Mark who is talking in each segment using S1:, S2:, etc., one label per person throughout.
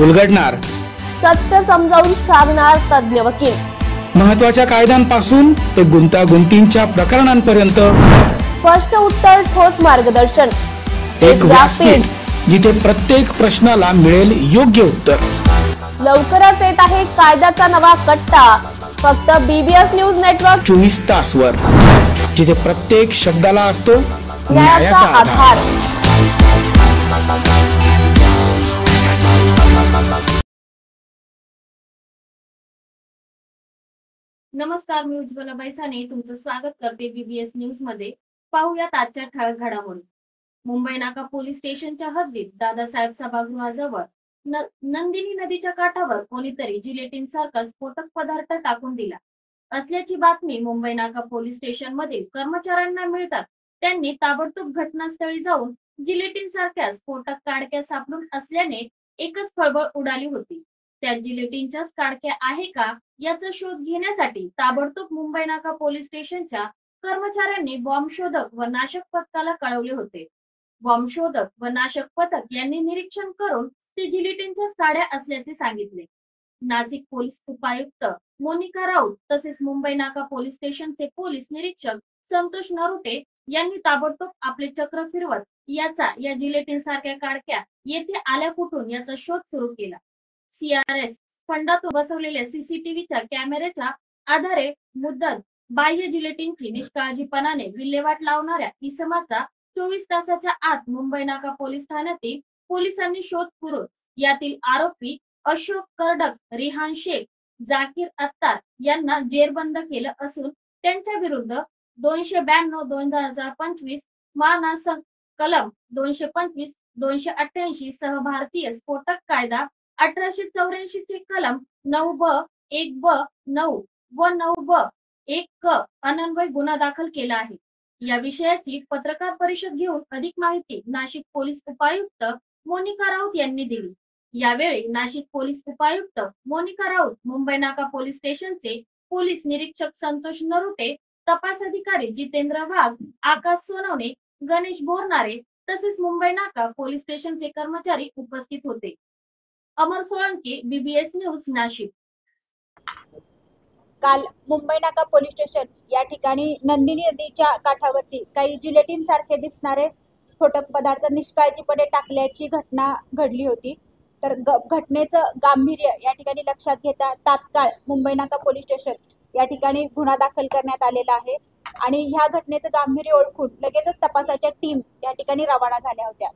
S1: उलगडणार,
S2: सत्य समजावून सांगणार तज्ञ वकील,
S1: महत्त्वाच्या कायद्यांपासून ते गुंतागुंतींच्या प्रकरणांपर्यंत
S2: स्पष्ट उत्तर, ठोस मार्गदर्शन,
S1: एक व्यासपीठ जिथे प्रत्येक प्रश्नाला मिळेल योग्य उत्तर।
S2: लवकरच येत आहे कायद्याचा नवा कट्टा, फक्त BBS न्यूज नेटवर्क
S1: 24 तासवर, जिथे प्रत्येक शब्दाला असतो
S2: न्यायाचा आधार।
S3: नमस्कार, मी उज्ज्वला बैसाने तुमचं स्वागत करते BBS न्यूज मध्ये। पाहूयात आजच्या ठळक घडामोडी। मुंबई नाका पोलीस स्टेशनच्या हद्दीत दादासाहेब सभागृहाजवळ नंदिनी नदीच्या काठावर कोणीतरी जिलेटिन सारखा स्फोटक पदार्थ टाकून दिला असल्याची बातमी मुंबई नाका पोलीस स्टेशन मधील कर्मचाऱ्यांना मिळतात त्यांनी ताबडतोब घटनास्थळी जाऊन जिलेटिन सारख्या स्फोटक काडक्या सापडून असल्याने एकच खळबळ उडाली होती। त्या जिलेटिनच्याच काडक्या आहे का याचा शोध घेण्यासाठी ताबडतोब मुंबई नाका पोलीस स्टेशनच्या कर्मचाऱ्यांनी बॉम्ब शोधक व नाशक पथकाला कळवले होते। बॉम्ब शोधक व नाशक पथक यांनी निरीक्षण करून ते जिलेटिनच्या काड्या असल्याचे सांगितले। नाशिक पोलीस उपायुक्त मोनिका राऊत तसेच मुंबई नाका पोलीस स्टेशनचे पोलीस निरीक्षक संतोष नरुटे यांनी ताबडतोब आपले चक्र फिरवत या जिलेटिन सारख्या काडक्या येथे आल्या कुठून याचा शोध सुरू केला। CRS फंडात बसवलेल्या CCTVच्या कॅमेऱ्याच्या आधारे मुद्दत बाह्य जिलेटिनची निष्काळजीपणाने विल्हेवाट लावणाऱ्या इसमाचा 24 तासाच्या आत मुंबई नाका पोलीस ठाण्यातील पोलिसांनी शोध पुरून यातील आरोपी अशोक करडक, रिहान शेख, जाकीर अत्तार यांना जेरबंद केलं असून त्यांच्या विरुद्ध 292/2025 मानस कलम 225, 288 सह भारतीय स्फोटक कायदा 1884 चे कलम 9B, 1B, 9 व 9B, 1 अन्वये गुन्हा दाखल केला आहे। या विषयाची पत्रकार परिषद घेऊन अधिक माहिती नाशिक पोलीस उपायुक्त मोनिका राऊत यांनी दिली। यावेळी नाशिक पोलीस उपायुक्त मोनिका राऊत, मुंबई नाका पोलीस स्टेशनचे पोलीस निरीक्षक संतोष नरुटे, तपास अधिकारी जितेंद्र वाघ, आकाश सोनवणे, गणेश बोरनारे तसेच मुंबई नाका पोलीस स्टेशनचे कर्मचारी उपस्थित होते। अमर सोळंके, BBS न्यूज, नाशिक।
S4: काल मुंबई नाका पोलीस स्टेशन या ठिकाणी नंदिनी नदीच्या काठावरती काही जिलेटिन सारखे दिसणारे स्फोटक पदार्थ निष्काळजीपणे टाकल्याची घटना घडली होती। तर घटनेचं गांभीर्य या ठिकाणी लक्षात घेता तात्काळ मुंबई नाका पोलीस स्टेशन या ठिकाणी गुन्हा दाखल करण्यात आलेला आहे आणि ह्या घटनेचं गांभीर्य ओळखून लगेचच तपासाच्या टीम या ठिकाणी रवाना झाल्या होत्या।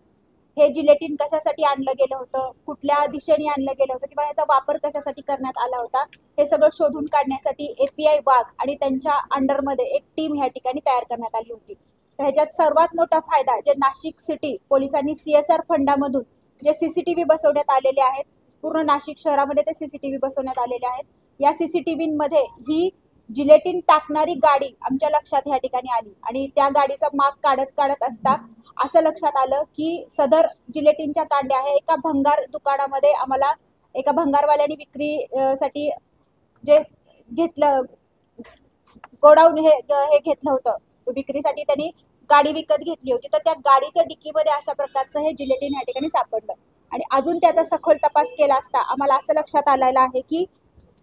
S4: हे जिलेटिन कशासाठी आणलं गेलं होतं, कुठल्या दिशेने आणलं गेलं होतं किंवा याचा वापर कशासाठी करण्यात आला होता हे सगळं शोधून काढण्यासाठी API वाघ आणि त्यांच्या अंडरमध्ये एक टीम या ठिकाणी तयार करण्यात आली होती। तर ह्याच्यात सर्वात मोठा फायदा जे नाशिक सिटी पोलिसांनी CSR फंडामधून जे CCTV बसवण्यात आलेले आहेत, पूर्ण नाशिक शहरामध्ये ते CCTV बसवण्यात आलेले आहेत। या CCTVमध्ये ही जिलेटिन टाकणारी गाडी आमच्या लक्षात या ठिकाणी आली आणि त्या गाडीचा माग काढत असता असं लक्षात आलं की सदर जिलेटिनच्या कांड्या आहे एका भंगार दुकानामध्ये आम्हाला एका भंगारवाल्याने विक्रीसाठी जे घेतलं गोडाऊन हे घेतलं होतं विक्रीसाठी, त्यांनी गाडी विकत घेतली होती। तर त्या गाडीच्या डिक्कीमध्ये अशा प्रकारचं हे जिलेटिन या ठिकाणी सापडलं आणि अजून त्याचा सखोल तपास केला असता आम्हाला असं लक्षात आलेलं आहे की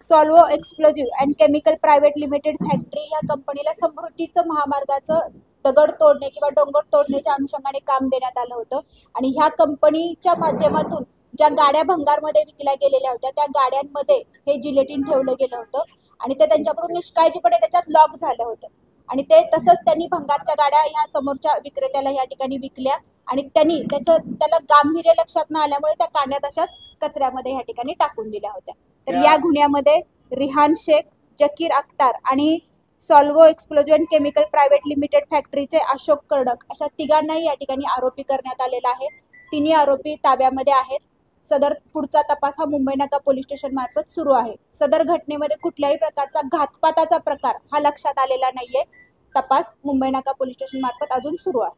S4: Solvo explosive and chemical private limited factory या कंपनीला समृद्धीचं महामार्गाचं दगड तोडणे किंवा डोंगर तोडण्याच्या अनुषंगाने काम देण्यात आलं होतं आणि ह्या कंपनीच्या माध्यमातून ज्या गाड्या भंगारमध्ये विकल्या गेलेल्या होत्या त्या गाड्यांमध्ये हे जिलेटिन ठेवलं गेलं होतं आणि ते त्यांच्याकडून निष्काळजीपणे त्याच्यात लॉक झालं होतं आणि ते तसंच त्यांनी भंगारच्या गाड्या ह्या समोरच्या विक्रेत्याला या ठिकाणी विकल्या आणि त्यांनी त्याला गांभीर्य लक्षात न आल्यामुळे त्या कांड्या तशाच कचऱ्यामध्ये या ठिकाणी टाकून दिल्या होत्या। तर या गुन्ह्यामध्ये रिहान शेख, जकीर अख्तार आणि Solvo explosive and chemical private limited फॅक्टरीचे अशोक करडक अशा तिघांनाही या ठिकाणी आरोपी करण्यात आलेला आहे। तिन्ही आरोपी ताब्यामध्ये आहेत। सदर पुढचा तपास हा मुंबई नाका पोलीस स्टेशन मार्फत सुरू आहे। सदर घटनेमध्ये कुठल्याही प्रकारचा घातपाताचा प्रकार हा लक्षात आलेला नाहीये। तपास मुंबई नाका पोलीस स्टेशन मार्फत अजून सुरू आहे।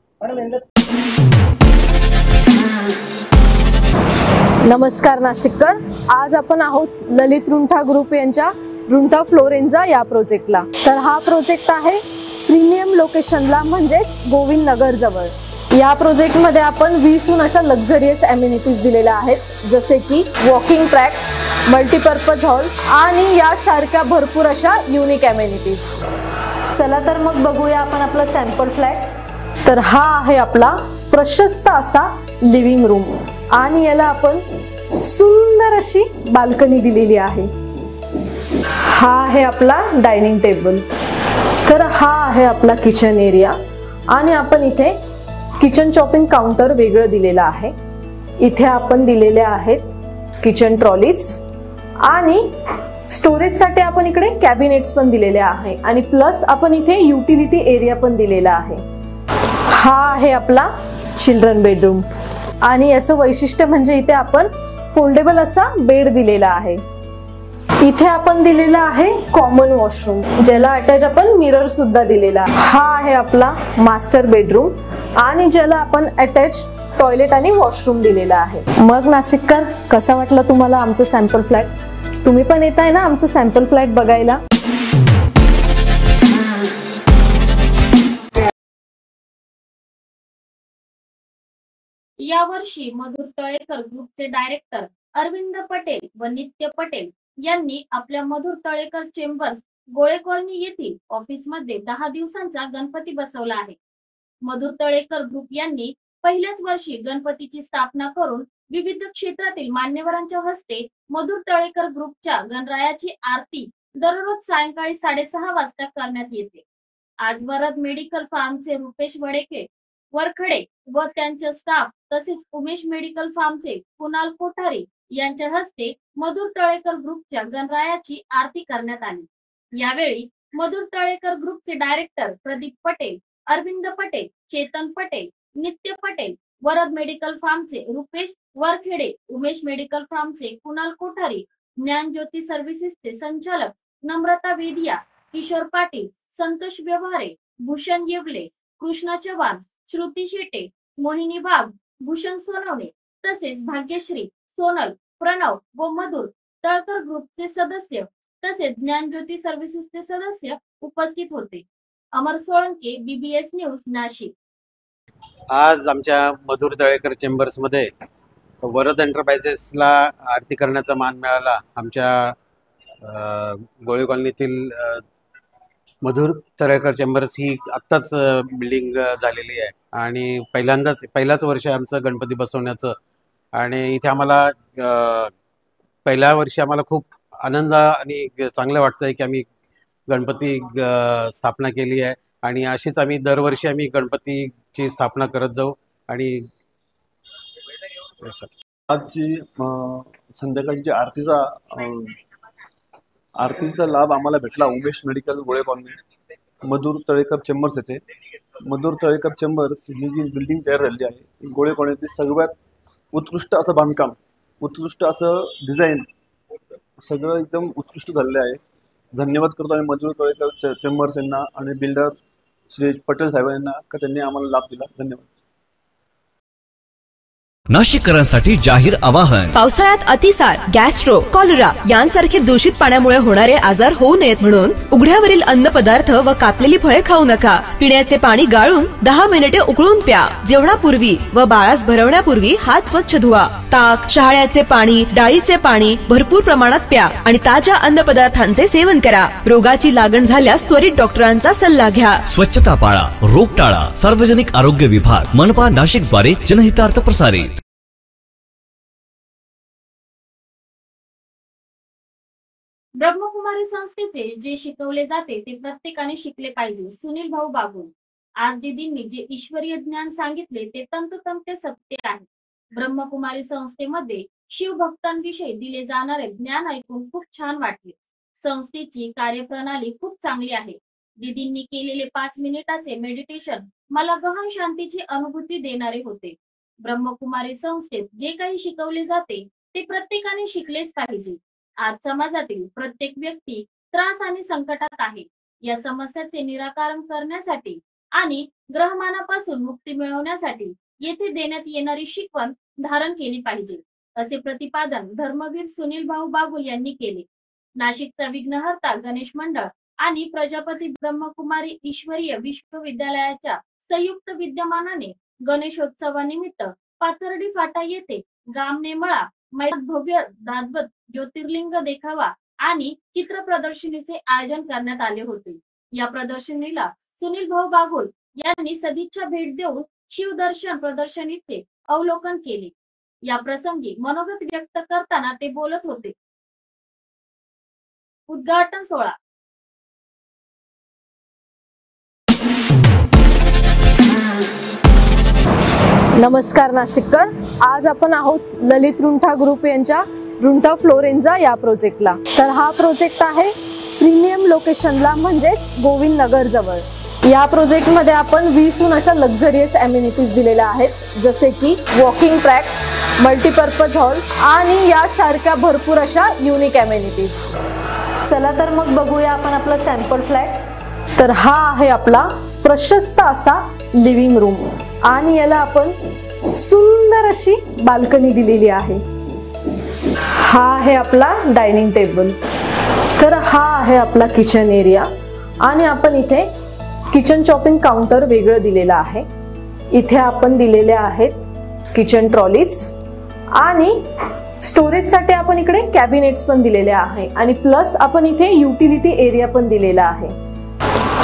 S2: नमस्कार नाशिककर, आज आपण आहोत ललित रुंठा ग्रुप यांच्या रुंठा फ्लोरेन्झा या प्रोजेक्टला। तर हा प्रोजेक्ट आहे प्रीमियम लोकेशनला म्हणजेच गोविंद नगर जवळ। या प्रोजेक्टमध्ये आपण 20हून अशा लक्झरियस अम्युनिटीज दिलेल्या आहेत, जसे की वॉकिंग ट्रॅक, मल्टीपर्पज हॉल आणि यासारख्या भरपूर अशा युनिक अम्युनिटीज. चला तर मग बघूया आपण आपला सॅम्पल फ्लॅट. तर हा आहे आपला प्रशस्त असा लिव्हिंग रूम आणि याला आपण सुंदर अशी बाल्कनी दिलेली आहे. हा आहे आपला डायनिंग टेबल. तर हा आहे आपला किचन एरिया आणि आपण इथे किचन चॉपिंग काउंटर वेगळं दिलेलं आहे. इथे आपण दिलेले आहेत किचन ट्रॉलीज आणि स्टोरेजसाठी आपण इकडे कॅबिनेट्स पण दिलेले आहे आणि प्लस आपण इथे युटिलिटी एरिया पण दिलेला आहे. हा आहे आपला चिल्ड्रन बेडरूम आणि याचं वैशिष्ट्य म्हणजे इथे आपण फोल्डेबल असा बेड दिलेला आहे. इथे आपण दिलेला आहे कॉमन वॉशरूम, ज्याला अटॅच आपण मिरर सुद्धा दिलेला. हा आहे आपला मास्टर बेडरूम आणि ज्याला आपण अटॅच टॉयलेट आणि वॉशरूम दिलेला आहे. मग नाशिककर, कसा वाटला तुम्हाला आमचं सॅम्पल फ्लॅट? तुम्ही पण येताय ना आमचं सॅम्पल फ्लॅट बघायला?
S3: यावर्षी मधुर तळेकर ग्रुपचे डायरेक्टर अरविंद पटेल व नित्य पटेल यांनी आपल्या मधुर तळेकर चेंबर्स गोळे कॉलनी येथील ऑफिसमध्ये 10 दिवसांचा गणपती बसवला आहे. मधुर तळेकर ग्रुप यांनी पहिल्याच वर्षी गणपतीची स्थापना करून विविध क्षेत्रातील मान्यवरांच्या हस्ते मधुर तळेकर ग्रुपच्या गणरायाची आरती दररोज सायंकाळी 6:30 वाजता करण्यात येते. आज वरद मेडिकल फार्मचे रुपेश वरखडे व त्यांचे स्टाफ तसेच उमेश मेडिकल फार्मचे कुणाल कोठारी यांच्या हस्ते मधुर तळेकर ग्रुपच्या गणरायाची आरती करण्यात आली. यावेळी मधुर तळेकर ग्रुपचे director Pradeep Patel, Arvind Patel, Chetan Patel, Nitya Patel, Varad medical फार्मचे Rupesh Varkhede, Umesh medical फार्मचे Kunal Kothari, Gyanjyoti सर्व्हिसेसचे संचालक नम्रता वेदिया, किशोर पाटील, संतोष व्यवहारे, भूषण येवले, कृष्णा चव्हाण, श्रुती शेटे, मोहिनी वाघ, भूषण सोनवणे तसेच भाग्यश्री, सोनल, प्रणव व मधुर तळकर ग्रुपचे सदस्य तसेच ज्ञानज्योती सर्व्हिसेसचे सदस्य उपस्थित होते. अमर सोळंके, BBS न्यूज, नाशिक.
S5: आज आमच्या मधुर तळेकर चेंबर्स मध्ये वरद एंटरप्राइजेसला आरती करण्याचा मान मिळाला. आमच्या गोळे कॉलनीतील मधुर तळेकर चेंबर्स ही आत्ताच बिल्डिंग झालेली आहे आणि पहिलाच वर्ष आमचं गणपती बसवण्याचं आणि इथे आम्हाला पहिल्या वर्षी आम्हाला खूप आनंद आणि चांगलं वाटतंय की आम्ही गणपती स्थापना केली आहे आणि अशीच आम्ही दरवर्षी आम्ही गणपतीची स्थापना करत जाऊ. आणि
S6: आजची संध्याकाळची आरतीचा लाभ आम्हाला भेटला उमेश मेडिकल गोळे कॉलनी मधुर तळेकर चेंबर्स येथे. मधुर तळेकर चेंबर्स ही जी बिल्डिंग तयार झालेली आहे गोळे कॉलनीतील सगळ्यात उत्कृष्ट असं बांधकाम, उत्कृष्ट असं डिझाईन, सगळं एकदम उत्कृष्ट झालेलं आहे. धन्यवाद करतो आम्ही मधुर तळेकर चेंबर्स यांना आणि बिल्डर श्री पटेल साहेब यांना का त्यांनी आम्हाला लाभ दिला. धन्यवाद.
S7: नाशिककरांसाठी जाहीर आवाहन.
S8: पावसाळ्यात अतिसार, गॅस्ट्रो, कॉलरा यांसारखे दूषित पाण्यामुळे होणारे आजार होऊ नयेत म्हणून उघड्यावरील अन्न पदार्थ व कापलेली फळे खाऊ नका. पिण्याचे पाणी गाळून 10 मिनिटे उकळून प्या. जेवणापूर्वी व बाळास भरवण्यापूर्वी हात स्वच्छ धुवा. ताक, शहाळ्याचे पाणी, डाळीचे पाणी भरपूर प्रमाणात प्या आणि ताज्या अन्न पदार्थांचे सेवन करा. रोगाची लागण झाल्यास त्वरित डॉक्टरांचा सल्ला घ्या.
S7: स्वच्छता पाळा, रोग टाळा. सार्वजनिक आरोग्य विभाग, मनपा, नाशिक द्वारे जनहितार्थ प्रसारित.
S3: ब्रह्मकुमारी संस्थेचे जे शिकवले जाते ते प्रत्येकाने शिकले पाहिजे. सुनील भाऊ बागुल. आज दीदींनी जे ईश्वरीय ज्ञान सांगितले ते तंतोतंत सत्य आहे. ब्रह्मकुमारी संस्थेमध्ये शिवभक्तांविषयी दिले जाणारे ज्ञान ऐकून खूप छान वाटले. संस्थेची कार्यप्रणाली खूप चांगली आहे. दीदींनी केलेले 5 मिनिटाचे मेडिटेशन मला गहन शांतीची अनुभूती देणारे होते. ब्रह्मकुमारी संस्थेत जे काही शिकवले जाते ते प्रत्येकाने शिकलेच पाहिजे. आज समाजातील प्रत्येक व्यक्ती त्रास आणि संकटात आहे. या समस्याचे निराकरण करण्यासाठी आणि ग्रहमानापासून मुक्ती मिळवण्यासाठी येथे देण्यात येणारी शिकवण धारण केली पाहिजे, असे प्रतिपादन धर्मवीर सुनील भाऊ बागुल यांनी केले. नाशिकचा विघ्नहर्ता गणेश मंडळ आणि प्रजापती ब्रह्मकुमारी ईश्वरीय विश्वविद्यालयाच्या संयुक्त विद्यमानाने गणेशोत्सवानिमित्त पाथर्डी फाटा येथे गामनेमळा मैदानात भव्य दादवत ज्योतिर्लिंग देखावा आणि चित्र प्रदर्शनीचे आयोजन करण्यात आले होते। या प्रदर्शनीला सुनील भाऊ बागुल यांनी सदिच्छा भेट देऊन शिवदर्शन प्रदर्शनीचे अवलोकन केले। या प्रसंगी मनोगत व्यक्त करताना ते बोलत होते। उद्घाटन सोहळा
S2: नमस्कार नाशिककर, आज आपण आहोत ललित रुंठा ग्रुप यांच्या रुंठा फ्लोरेन्झा या प्रोजेक्टला। तर हा प्रोजेक्ट आहे प्रीमियम लोकेशनला, म्हणजेच गोविंद नगर जवळ। या प्रोजेक्ट मध्ये आपण 20हून अशा लक्झरियस एमिनिटीज दिलेल्या आहेत, जसे की वॉकिंग ट्रॅक, मल्टीपर्पज हॉल आणि यासारख्या भरपूर अशा युनिक एमिनिटीज। चला तर मग बघूया आपण आपला सॅम्पल फ्लॅट। तर हा आहे आपला प्रशस्त असा लिव्हिंग रूम आणि याला आपण सुंदर अशी बाल्कनी दिलेली आहे। हा आहे आपला डायनिंग टेबल। तर हा आहे आपला किचन एरिया आणि आपण इथे किचन चॉपिंग काउंटर वेगळं दिलेलं आहे। इथे आपण दिलेले आहेत किचन ट्रॉलीज आणि स्टोरेजसाठी आपण इकडे कॅबिनेट्स पण दिलेले आहे आणि प्लस आपण इथे युटिलिटी एरिया पण दिलेला आहे।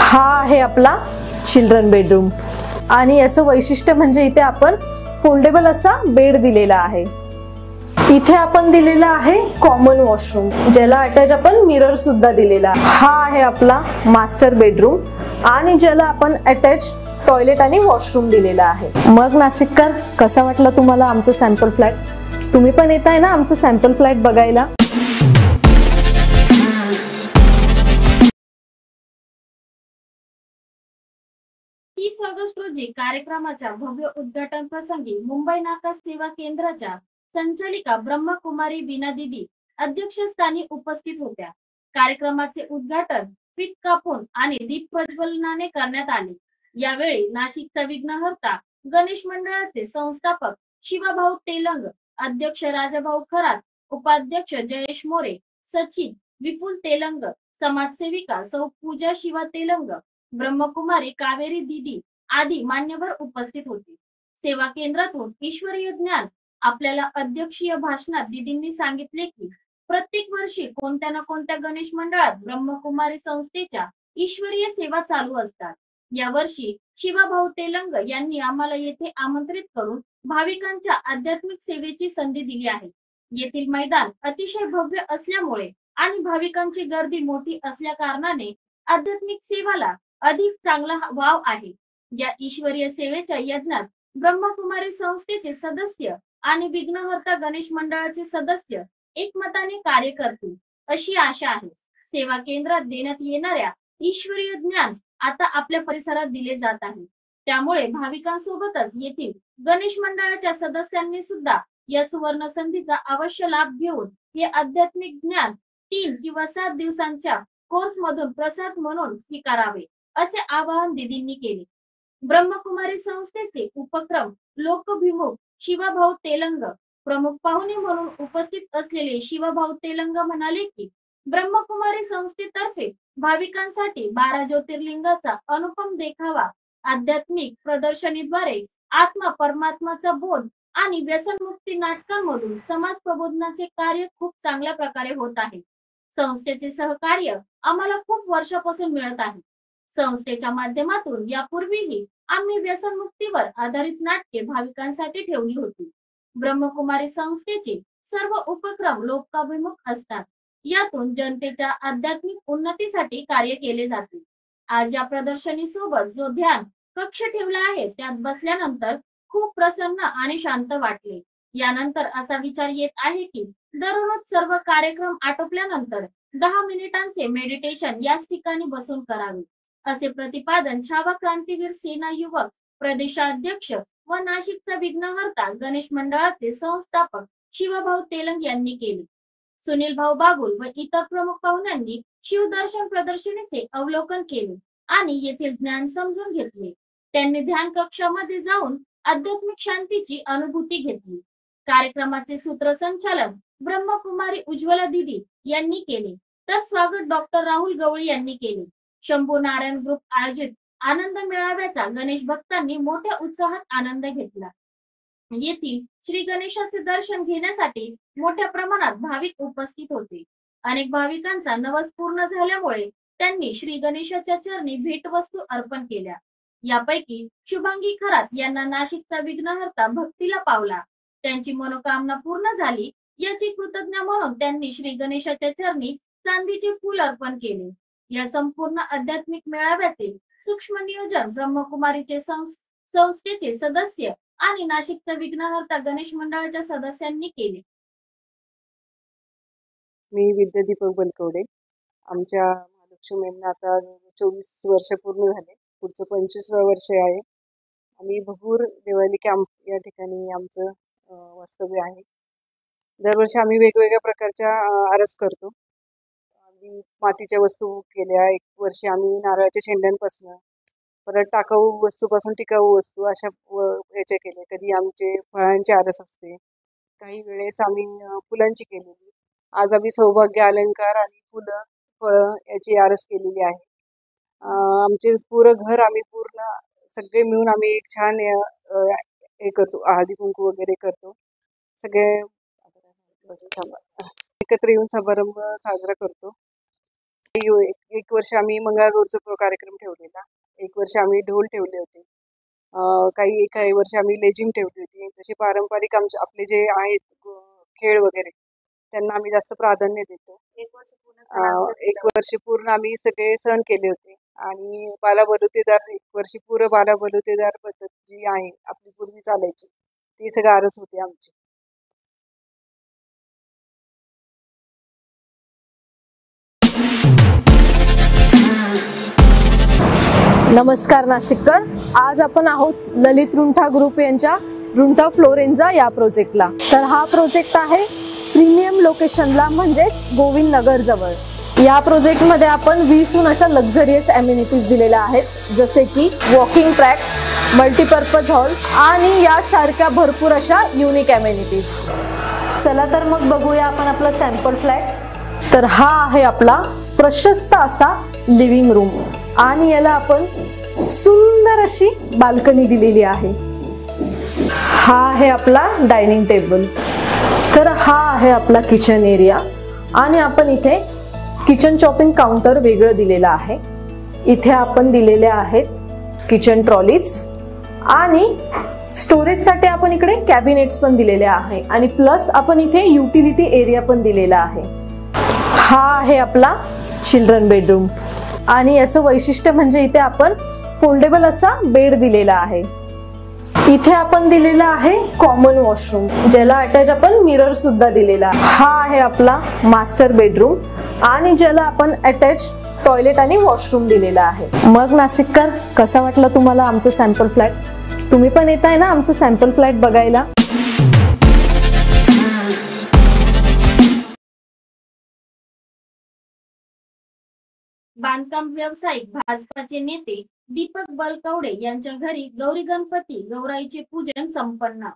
S2: हा आहे आपला चिल्ड्रन बेडरूम आणि याचं वैशिष्ट्य म्हणजे इथे आपण फोल्डेबल असा बेड दिलेला आहे। इथे आपण दिलेला आहे कॉमन वॉशरूम, ज्याला अटॅच आपण मिरर सुद्धा दिलेला आहे। हा आहे आपला मास्टर बेडरूम आणि ज्याला आपण अटॅच टॉयलेट आणि वॉशरूम दिलेला आहे। मग नाशिककर, कसा वाटला तुम्हाला आमचं सॅम्पल फ्लॅट? तुम्ही पण येत आहे ना आमचं सॅम्पल फ्लॅट बघायला?
S3: 30 ऑगस्ट रोजी कार्यक्रमाच्या भव्य उद्घाटन प्रसंगी मुंबई नाका सेवा केंद्राच्या संचालिका ब्रह्मकुमारी बीना दीदी अध्यक्षस्थानी उपस्थित होत्या। कार्यक्रमाचे उद्घाटन फीत कापून आणि दीप प्रज्वलनाने करण्यात आले। यावेळी नाशिकचा विघ्नहर्ता गणेश मंडळाचे संस्थापक शिवाभाऊ तेलंग, अध्यक्ष राजाभाऊ खरात, उपाध्यक्ष जयेश मोरे, सचिव विपुल तेलंग, समाजसेविका सौ पूजा शिवा तेलंग, ब्रह्मकुमारी कावेरी दीदी आदी मान्यवर उपस्थित होते। सेवा केंद्रातून ईश्वरीय ज्ञान आपल्याला अध्यक्षीय भाषणात दीदींनी सांगितले की प्रत्येक वर्षी कोणत्या ना कोणत्या गणेश मंडळात ब्रह्मकुमारी संस्थेच्या ईश्वरीय सेवा चालू असतात। या वर्षी शिवाभाऊ तेलंग यांनी आम्हाला येथे आमंत्रित करून भाविकांच्या आध्यात्मिक सेवेची संधी दिली आहे। येथील मैदान अतिशय भव्य असल्यामुळे आणि भाविकांची गर्दी मोठी असल्या कारणाने आध्यात्मिक सेवाला अधिक चांगला वाव आहे। या ईश्वरीय सेवेच्या यज्ञात ब्रह्मकुमारी संस्थेचे सदस्य आणि विघ्नहर्ता गणेश मंडळाचे सदस्य एकमताने कार्य करतील अशी आशा आहे। सेवा केंद्रात देण्यात येणाऱ्या ईश्वरीय ज्ञान आता आपल्या परिसरात दिले जात आहे, त्यामुळे भाविकांसोबतच येथील गणेश मंडळाच्या सदस्यांनी सुद्धा या सुवर्ण संधीचा अवश्य लाभ घेऊन हे आध्यात्मिक ज्ञान 3 किंवा 7 दिवसांच्या कोर्स मधून प्रसाद म्हणून स्वीकारावे असे आवाहन दीदींनी केले। ब्रह्मकुमारी संस्थेचे उपक्रम लोकभिमुख शिवाभाऊ तेलंग प्रमुख पाहुणे म्हणून उपस्थित असलेले शिवाभाऊ तेलंग म्हणाले की ब्रह्मकुमारी संस्थेतर्फे भाविकांसाठी 12 ज्योतिर्लिंगाचा अनुपम देखावा, आध्यात्मिक प्रदर्शनीद्वारे आत्मा परमात्माचा बोध आणि व्यसनमुक्ती नाटकांमधून समाज प्रबोधनाचे कार्य खूप चांगल्या प्रकारे होत आहे। संस्थेचे सहकार्य आम्हाला खूप वर्षापासून मिळत आहे। संस्थेच्या माध्यमातून यापूर्वीही आम्ही व्यसनमुक्तीवर आधारित नाटके भाविकांसाठी ठेवली होती। ब्रह्मकुमारी संस्थेचे सर्व उपक्रम लोकाभिमुख असतात, यातून जनतेच्या आध्यात्मिक उन्नतीसाठी कार्य केले जाते। आज या प्रदर्शनी सोबत जो ध्यान कक्ष ठेवला आहे त्यात बसल्यानंतर खूप प्रसन्न आणि शांत वाटले। यानंतर असा विचार येत आहे की दररोज सर्व कार्यक्रम आटोपल्यानंतर 10 मिनिटांचे मेडिटेशन याच ठिकाणी बसून करावे, असे प्रतिपादन छावा क्रांतीवीर सेना युवक प्रदेशाध्यक्ष व नाशिकचा विघ्नहर्ता गणेश मंडळाचे संस्थापक शिवाभाऊ तेलंग यांनी केले। सुनील भाऊ बागुल व इतर प्रमुख पाहुण्यांनी शिवदर्शन प्रदर्शनीचे अवलोकन केले आणि येथील ज्ञान समजून घेतले। त्यांनी ध्यान कक्षामध्ये जाऊन आध्यात्मिक शांतीची अनुभूती घेतली। कार्यक्रमाचे सूत्रसंचालन ब्रह्मकुमारी उज्ज्वला दीदी यांनी केले, तर स्वागत डॉक्टर राहुल गवळी यांनी केले। शंभू नारायण ग्रुप आयोजित आनंद मेळाव्याचा गणेश भक्तांनी मोठ्या उत्साहात आनंद घेतला. येथील श्री गणेशाचे दर्शन घेण्यासाठी मोठ्या प्रमाणात भाविक उपस्थित होते. अनेक भाविकांचा नवस पूर्ण झाल्यामुळे त्यांनी श्री गणेशाच्या चरणी भेटवस्तू अर्पण केल्या. यापैकी शुभांगी खरात यांना नाशिकचा विघ्नहर्ता भक्तीला पावला. त्यांची मनोकामना पूर्ण झाली याची कृतज्ञ म्हणून त्यांनी श्री गणेशाच्या चरणी चांदीचे फूल अर्पण केले. या संपूर्ण आध्यात्मिक मेळाव्याचे सूक्ष्म नियोजन ब्रह्मकुमारीचे संस्थेचे सदस्य आणि नाशिकचा विघ्नहर्ता गणेश मंडळाच्या सदस्यांनी केले.
S9: मी विद्या दीपक बलकवडे. आमच्या महालक्ष्मींना आता 24 वर्ष पूर्ण झाले. पुढचं 25वे वर्ष आहे. आम्ही भगूर दिवाळी कॅम्प या ठिकाणी आमचं वास्तव्य आहे. दरवर्षी आम्ही वेगवेगळ्या प्रकारच्या आरस करतो. आम्ही मातीच्या वस्तू केल्या. एक वर्षी आम्ही नारळाच्या शेंड्यांपासून, परत टाकाऊ वस्तूपासून टिकाऊ वस्तू अशा याचे केले. कधी आमचे फळांची आरस असते, काही वेळेस आम्ही फुलांची केलेली. आज आम्ही सौभाग्य अलंकार आणि फुलं फळं याची आरस केलेली आहे. आमचे पूर्ण घर आम्ही पूर्ण सगळे मिळून आम्ही एक छान हे करतो, हळदी कुंकू वगैरे करतो. सगळे एकत्र येऊन समारंभ साजरा करतो. एक वर्ष आम्ही मंगळागौरचा कार्यक्रम ठेवलेला. एक वर्ष आम्ही ढोल ठेवले होते. काही वर्ष आम्ही लेझिम ठेवली होती. जसे पारंपरिक आपले जे आहेत खेळ वगैरे त्यांना आम्ही जास्त प्राधान्य देतो. एक वर्ष पूर्ण आम्ही सगळे सण केले होते. आणि बालाबलुतेदार एक वर्षी पूर्ण बालाबलुतेदार पद्धत जी आहे आपली पूर्वी चालायची ती सगळं आरस होती आमची.
S2: नमस्कार नाशिककर. आज आपण आहोत ललित रुंठा ग्रुप यांच्या रुंठा फ्लोरेन्झा या प्रोजेक्टला. तर हा प्रोजेक्ट आहे प्रीमियम लोकेशनला, म्हणजेच गोविंद नगर जवळ. या प्रोजेक्टमध्ये आपण 20हून अशा लक्झरियस ॲम्युनिटीज दिलेल्या आहेत, जसे की वॉकिंग ट्रॅक, मल्टीपर्पज हॉल आणि यासारख्या भरपूर अशा युनिक ॲम्युनिटीज. चला तर मग बघूया आपण आपला सॅम्पल फ्लॅट. तर हा आहे आपला प्रशस्त असा लिव्हिंग रूम आणि याला आपण सुंदर अशी बाल्कनी दिलेली आहे. हा आहे आपला डायनिंग टेबल. तर हा आहे आपला किचन एरिया आणि आपण इथे किचन चॉपिंग काउंटर वेगळं दिलेलं आहे. इथे आपण दिलेले आहेत किचन ट्रॉलीज आणि स्टोरेजसाठी आपण इकडे कॅबिनेट्स पण दिलेले आहे आणि प्लस आपण इथे युटिलिटी एरिया पण दिलेला आहे. हा आहे आपला चिल्ड्रन बेडरूम आणि याचं वैशिष्ट्य म्हणजे इथे आपण फोल्डेबल असा बेड दिलेला आहे. इथे आपण दिलेला आहे कॉमन वॉशरूम, ज्याला अटॅच आपण मिरर सुद्धा दिलेला. हा आहे आपला मास्टर बेडरूम आणि ज्याला आपण अटॅच टॉयलेट आणि वॉशरूम दिलेला आहे. मग नाशिककर, कसा वाटलं तुम्हाला आमचं सॅम्पल फ्लॅट? तुम्ही पण येत आहे ना आमचं सॅम्पल फ्लॅट बघायला?
S3: बांधकाम व्यावसायिक भाजपाचे नेते दीपक बलकवडे यांच्या घरी गौरी गणपती गौराईचे पूजन संपन्न.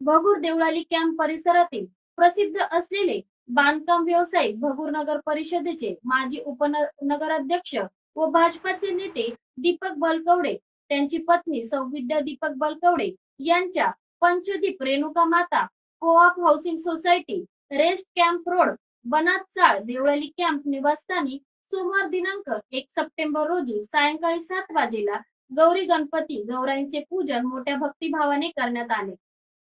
S3: भगूर देवळाली कॅम्प परिसरातील प्रसिद्ध असलेले बांधकाम व्यावसायिक भगूर नगर परिषदेचे माजी उपनगराध्यक्ष व भाजपाचे नेते दीपक बलकवडे, त्यांची पत्नी सौविद्या दीपक बलकवडे यांच्या Panchdeep Renuka Mata co-op housing society, rest camp road, Banatchal, Deolali camp निवासस्थानी सोमवार दिनांक 1 सप्टेंबर रोजी सायंकाळी 7 वाजेला गौरी गणपती गौराईंचे पूजन मोठ्या भक्तिभावाने करण्यात आले.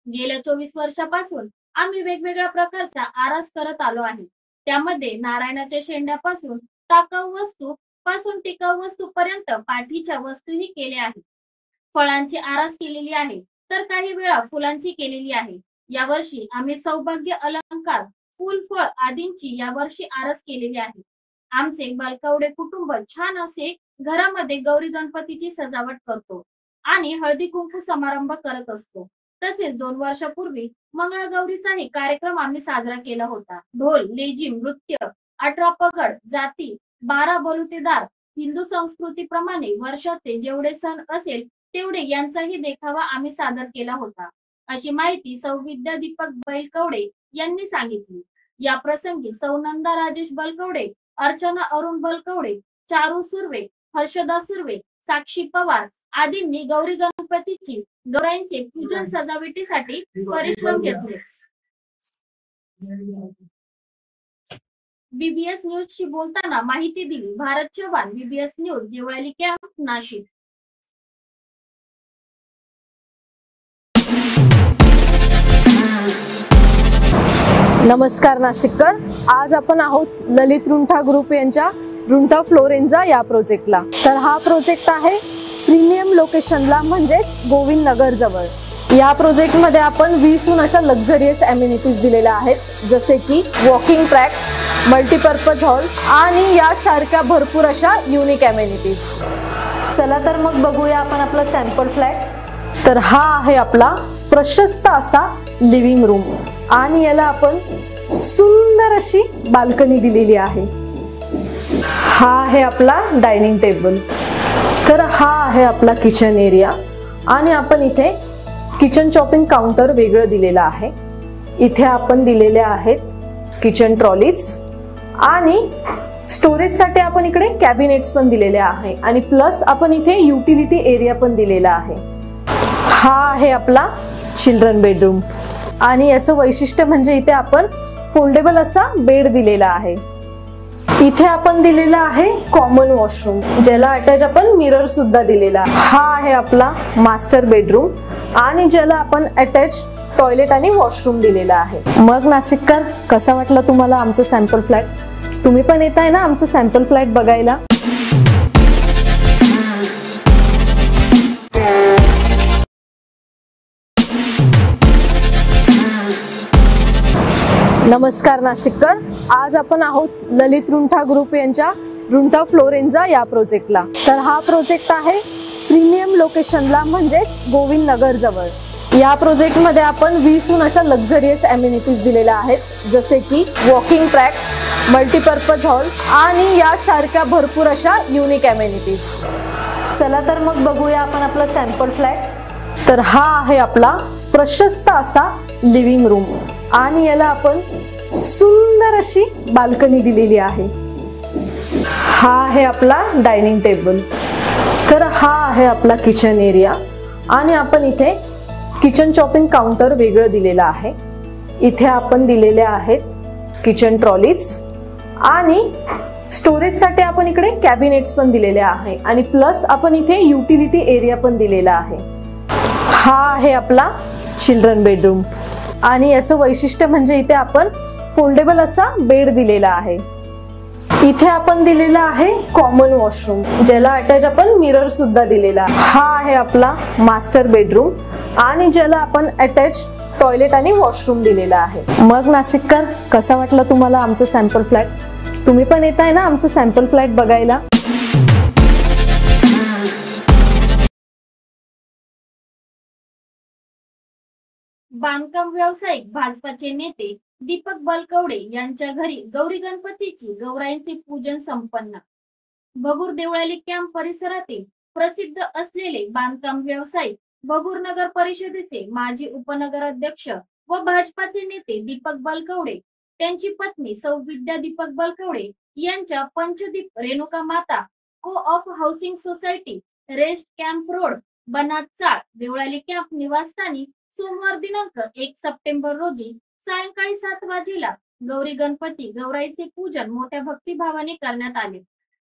S3: गेल्या 24 वर्षापासून आम्ही वेगवेगळ्या प्रकारच्या आरास करत आलो आहे. त्यामध्ये नारायणाच्या शेंड्यापासून टाकाऊ वस्तू पासून टिकाऊ वस्तू पर्यंत पाठीच्या वस्तूही केल्या आहेत. फळांची आरास केलेली आहे तर काही वेळा फुलांची केलेली आहे. यावर्षी आम्ही सौभाग्य अलंकार, फुल फळ आदींची यावर्षी आरास केलेली आहे. आमचे बलकवडे कुटुंब छान असे घरामध्ये गौरी गणपतीची सजावट करतो आणि हळदी कुंकू समारंभ करत असतो. तसेच 2 वर्षापूर्वी मंगळागौरीचाही कार्यक्रम आम्ही साजरा केला होता. ढोल, लेझिम, नृत्य, 18 पगड, जाती, 12 बलुतेदार, हिंदू संस्कृतीप्रमाणे वर्षाचे जेवढे सण असेल तेवढे यांचाही देखावा आम्ही सादर केला होता, अशी माहिती सौविद्या दीपक बलकवडे यांनी सांगितली. या प्रसंगी सौनंदा राजेश बलकवडे, अर्चना अरुण बलकवडे, चारू सुर्वे, हर्षदा सुर्वे, साक्षी पवार आदींनी गौरी गणपतीची गौराईंचे पूजन सजावटीसाठी परिश्रम घेतले. बीबीएस न्यूजशी बोलताना माहिती दिली Bharat Chavan, BBS news, Deolali camp, Nashik.
S2: नमस्कार नाशिककर. आज आपण आहोत ललित रुंठा ग्रुप यांच्या रुंठा फ्लोरेन्झा या प्रोजेक्टला. तर हा प्रोजेक्ट आहे प्रीमियम लोकेशनला, म्हणजेच गोविंद नगर जवळ. या प्रोजेक्टमध्ये आपण 20हून अशा लक्झरियस अमेनिटीज दिलेल्या आहेत, जसे की वॉकिंग ट्रॅक, मल्टीपर्पज हॉल आणि यासारख्या भरपूर अशा युनिक अमेनिटीज. चला तर मग बघूया आपण आपला सॅम्पल फ्लॅट. तर हा आहे आपला प्रशस्त असा लिव्हिंग रूम आणि याला आपण सुंदर अशी बाल्कनी दिलेली आहे. हा आहे आपला डायनिंग टेबल. तर हा आहे आपला किचन एरिया आणि आपण इथे किचन चॉपिंग काउंटर वेगळं दिलेलं आहे. इथे आपण दिलेले आहेत किचन ट्रॉलीज आणि स्टोरेजसाठी आपण इकडे कॅबिनेट्स पण दिलेले आहे आणि प्लस आपण इथे युटिलिटी एरिया पण दिलेला आहे. हा आहे आपला चिल्ड्रन बेडरूम आणि याचं वैशिष्ट्य म्हणजे इथे आपण फोल्डेबल असा बेड दिलेला आहे. इथे आपण दिलेला आहे कॉमन वॉशरूम, ज्याला अटॅच आपण मिरर सुद्धा दिलेला. हा आहे आपला मास्टर बेडरूम आणि ज्याला आपण अटॅच टॉयलेट आणि वॉशरूम दिलेला आहे. मग नाशिककर, कसा वाटला तुम्हाला आमचं सॅम्पल फ्लॅट? तुम्ही पण येत आहे ना आमचं सॅम्पल फ्लॅट बघायला? नमस्कार नाशिककर. आज आपण आहोत ललित रुंठा ग्रुप यांच्या रुंठा फ्लोरेन्झा या प्रोजेक्टला. तर हा प्रोजेक्ट आहे प्रीमियम लोकेशनला, म्हणजेच गोविंद नगर जवळ. या प्रोजेक्टमध्ये आपण 20हून अशा लक्झरियस अमेनिटीज दिलेल्या आहेत, जसे की वॉकिंग ट्रॅक, मल्टीपर्पज हॉल आणि यासारख्या भरपूर अशा युनिक अमेनिटीज. चला तर मग बघूया आपण आपला सॅम्पल फ्लॅट. तर हा आहे आपला प्रशस्त असा लिव्हिंग रूम आणि याला आपण सुंदर अशी बाल्कनी दिलेली आहे. हा आहे आपला डायनिंग टेबल. तर हा आहे आपला किचन एरिया आणि आपण इथे किचन चॉपिंग काउंटर वेगळं दिलेलं आहे. इथे आपण दिलेले आहेत किचन ट्रॉलीज आणि स्टोरेजसाठी आपण इकडे कॅबिनेट्स पण दिलेले आहे आणि प्लस आपण इथे युटिलिटी एरिया पण दिलेला आहे. हा आहे आपला चिल्ड्रन बेडरूम आणि याचं वैशिष्ट्य म्हणजे इथे आपण फोल्डेबल असा बेड दिलेला आहे. इथे आपण दिलेला आहे कॉमन वॉशरूम, ज्याला अटॅच आपण मिरर सुद्धा दिलेला. हा आहे आपला मास्टर बेडरूम आणि ज्याला आपण अटॅच टॉयलेट आणि वॉशरूम दिलेला आहे. मग नाशिककर, कसा वाटला तुम्हाला आमचं सॅम्पल फ्लॅट? तुम्ही पण येत आहे ना आमचं सॅम्पल फ्लॅट बघायला?
S3: बांधकाम व्यावसायिक भाजपाचे नेते दीपक बलकवडे यांच्या घरी गौरी गणपतीची गौराईंचे पूजन संपन्न. भगूर देवळाली कॅम्प परिसरातील प्रसिद्ध असलेले बांधकाम व्यावसायिक भगूर नगर परिषदेचे माजी उपनगराध्यक्ष व भाजपाचे नेते दीपक बलकवडे, त्यांची पत्नी सौ विद्या दीपक बलकवडे यांच्या Panchdeep Renuka Mata co-op housing society, rest camp road, Banad Chal, Deolali camp निवासस्थानी सोमवार दिनांक 1 सप्टेंबर रोजी सायंकाळी 7 वाजेला गौरी गणपती गौराईचे पूजन मोठ्या भक्तिभावाने करण्यात आले.